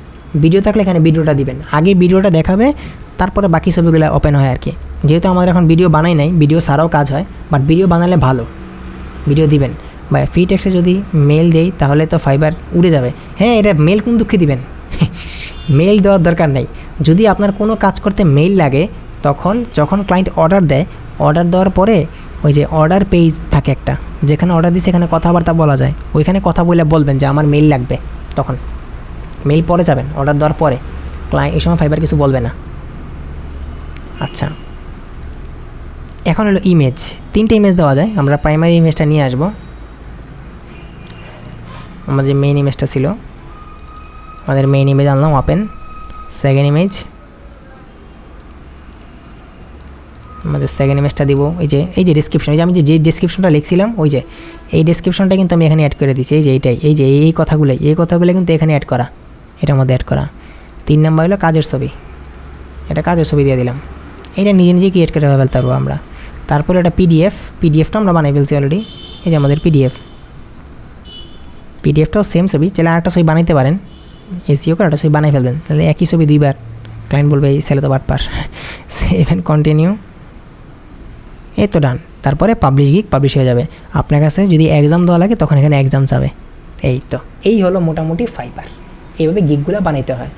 ভিডিও থাকলে এখানে ভিডিওটা দিবেন, আগে ভিডিওটা দেখাবে, তারপরে বাকি ছবিগুলো ওপেন হয় আর কি। যেহেতু আমাদের এখন ভিডিও বানাই নাই, ভিডিও ছাড়াও কাজ হয়, বাট ভিডিও বানালে ভালো, ভিডিও দিবেন। বা ফ্রি টেক্সটে যদি মেল দেই তাহলে তো ফাইবার উড়ে যাবে। হ্যাঁ, এটা মেল কোন দুঃখে দিবেন, মেল দেওয়ার দরকার নেই। যদি আপনার কোনো কাজ করতে মেল লাগে, তখন যখন ক্লায়েন্ট অর্ডার দেয়, অর্ডার দেওয়ার পরে ওই যে অর্ডার পেজ থাকে একটা, যেখানে অর্ডার দিচ্ছে এখানে কথাবার্তা বলা যায়, ওইখানে কথা বলে বলবেন যে আমার মেল লাগবে, তখন মেল পরে যাবেন অর্ডার দেওয়ার পরে। ক্লায়েন্ট এই সময় ফাইবার কিছু বলবে না। আচ্ছা, এখন হলো ইমেজ, 3টে ইমেজ দেওয়া যায়। আমরা প্রাইমারি ইমেজটা নিয়ে আসবো, আমাদের যে মেইন ইমেজটা ছিল, আমাদের মেইন ইমেজ আনলাম, ওপেন। সেকেন্ড ইমেজ, আমাদের সেকেন্ড ইমেজটা দিব এই যে ডিসক্রিপশন, এই যে আমি যে ডিসক্রিপশনটা লিখছিলাম, ওই যে এই ডিসক্রিপশনটা কিন্তু আমি এখানে অ্যাড করে দিচ্ছি। এই যে এইটাই, এই যে এই কথাগুলো কিন্তু এখানে অ্যাড করা, এটার মধ্যে অ্যাড করা। 3 নাম্বার হলো কাজের ছবি, এটা কাজের ছবি দিয়ে দিলাম। এটা নিজে নিজেই ক্রিয়েট করে ফেলতে পারবো আমরা। তারপরে এটা পিডিএফটা আমরা বানাই ফেলছি অলরেডি। এই যে আমাদের পিডিএফটাও সেম ছবি, চাইলে আরেকটা ছবি বানাইতে পারেন, এসইও করে একটা ছবি বানাই ফেলবেন, তাহলে একই ছবি 2বার, ক্লায়েন্ট বলবে এই ছেলে তো বাটপার। Save and continue. এই তো ডান। তারপরে পাবলিশ গিগ পাবলিশ হয়ে যাবে। আপনার কাছে যদি এক্সাম দেওয়া লাগে তখন এখানে এক্সাম যাবে। এই তো, এই হলো মোটামুটি ফাইবার। এইভাবে গিগগুলো বানাইতে হয়।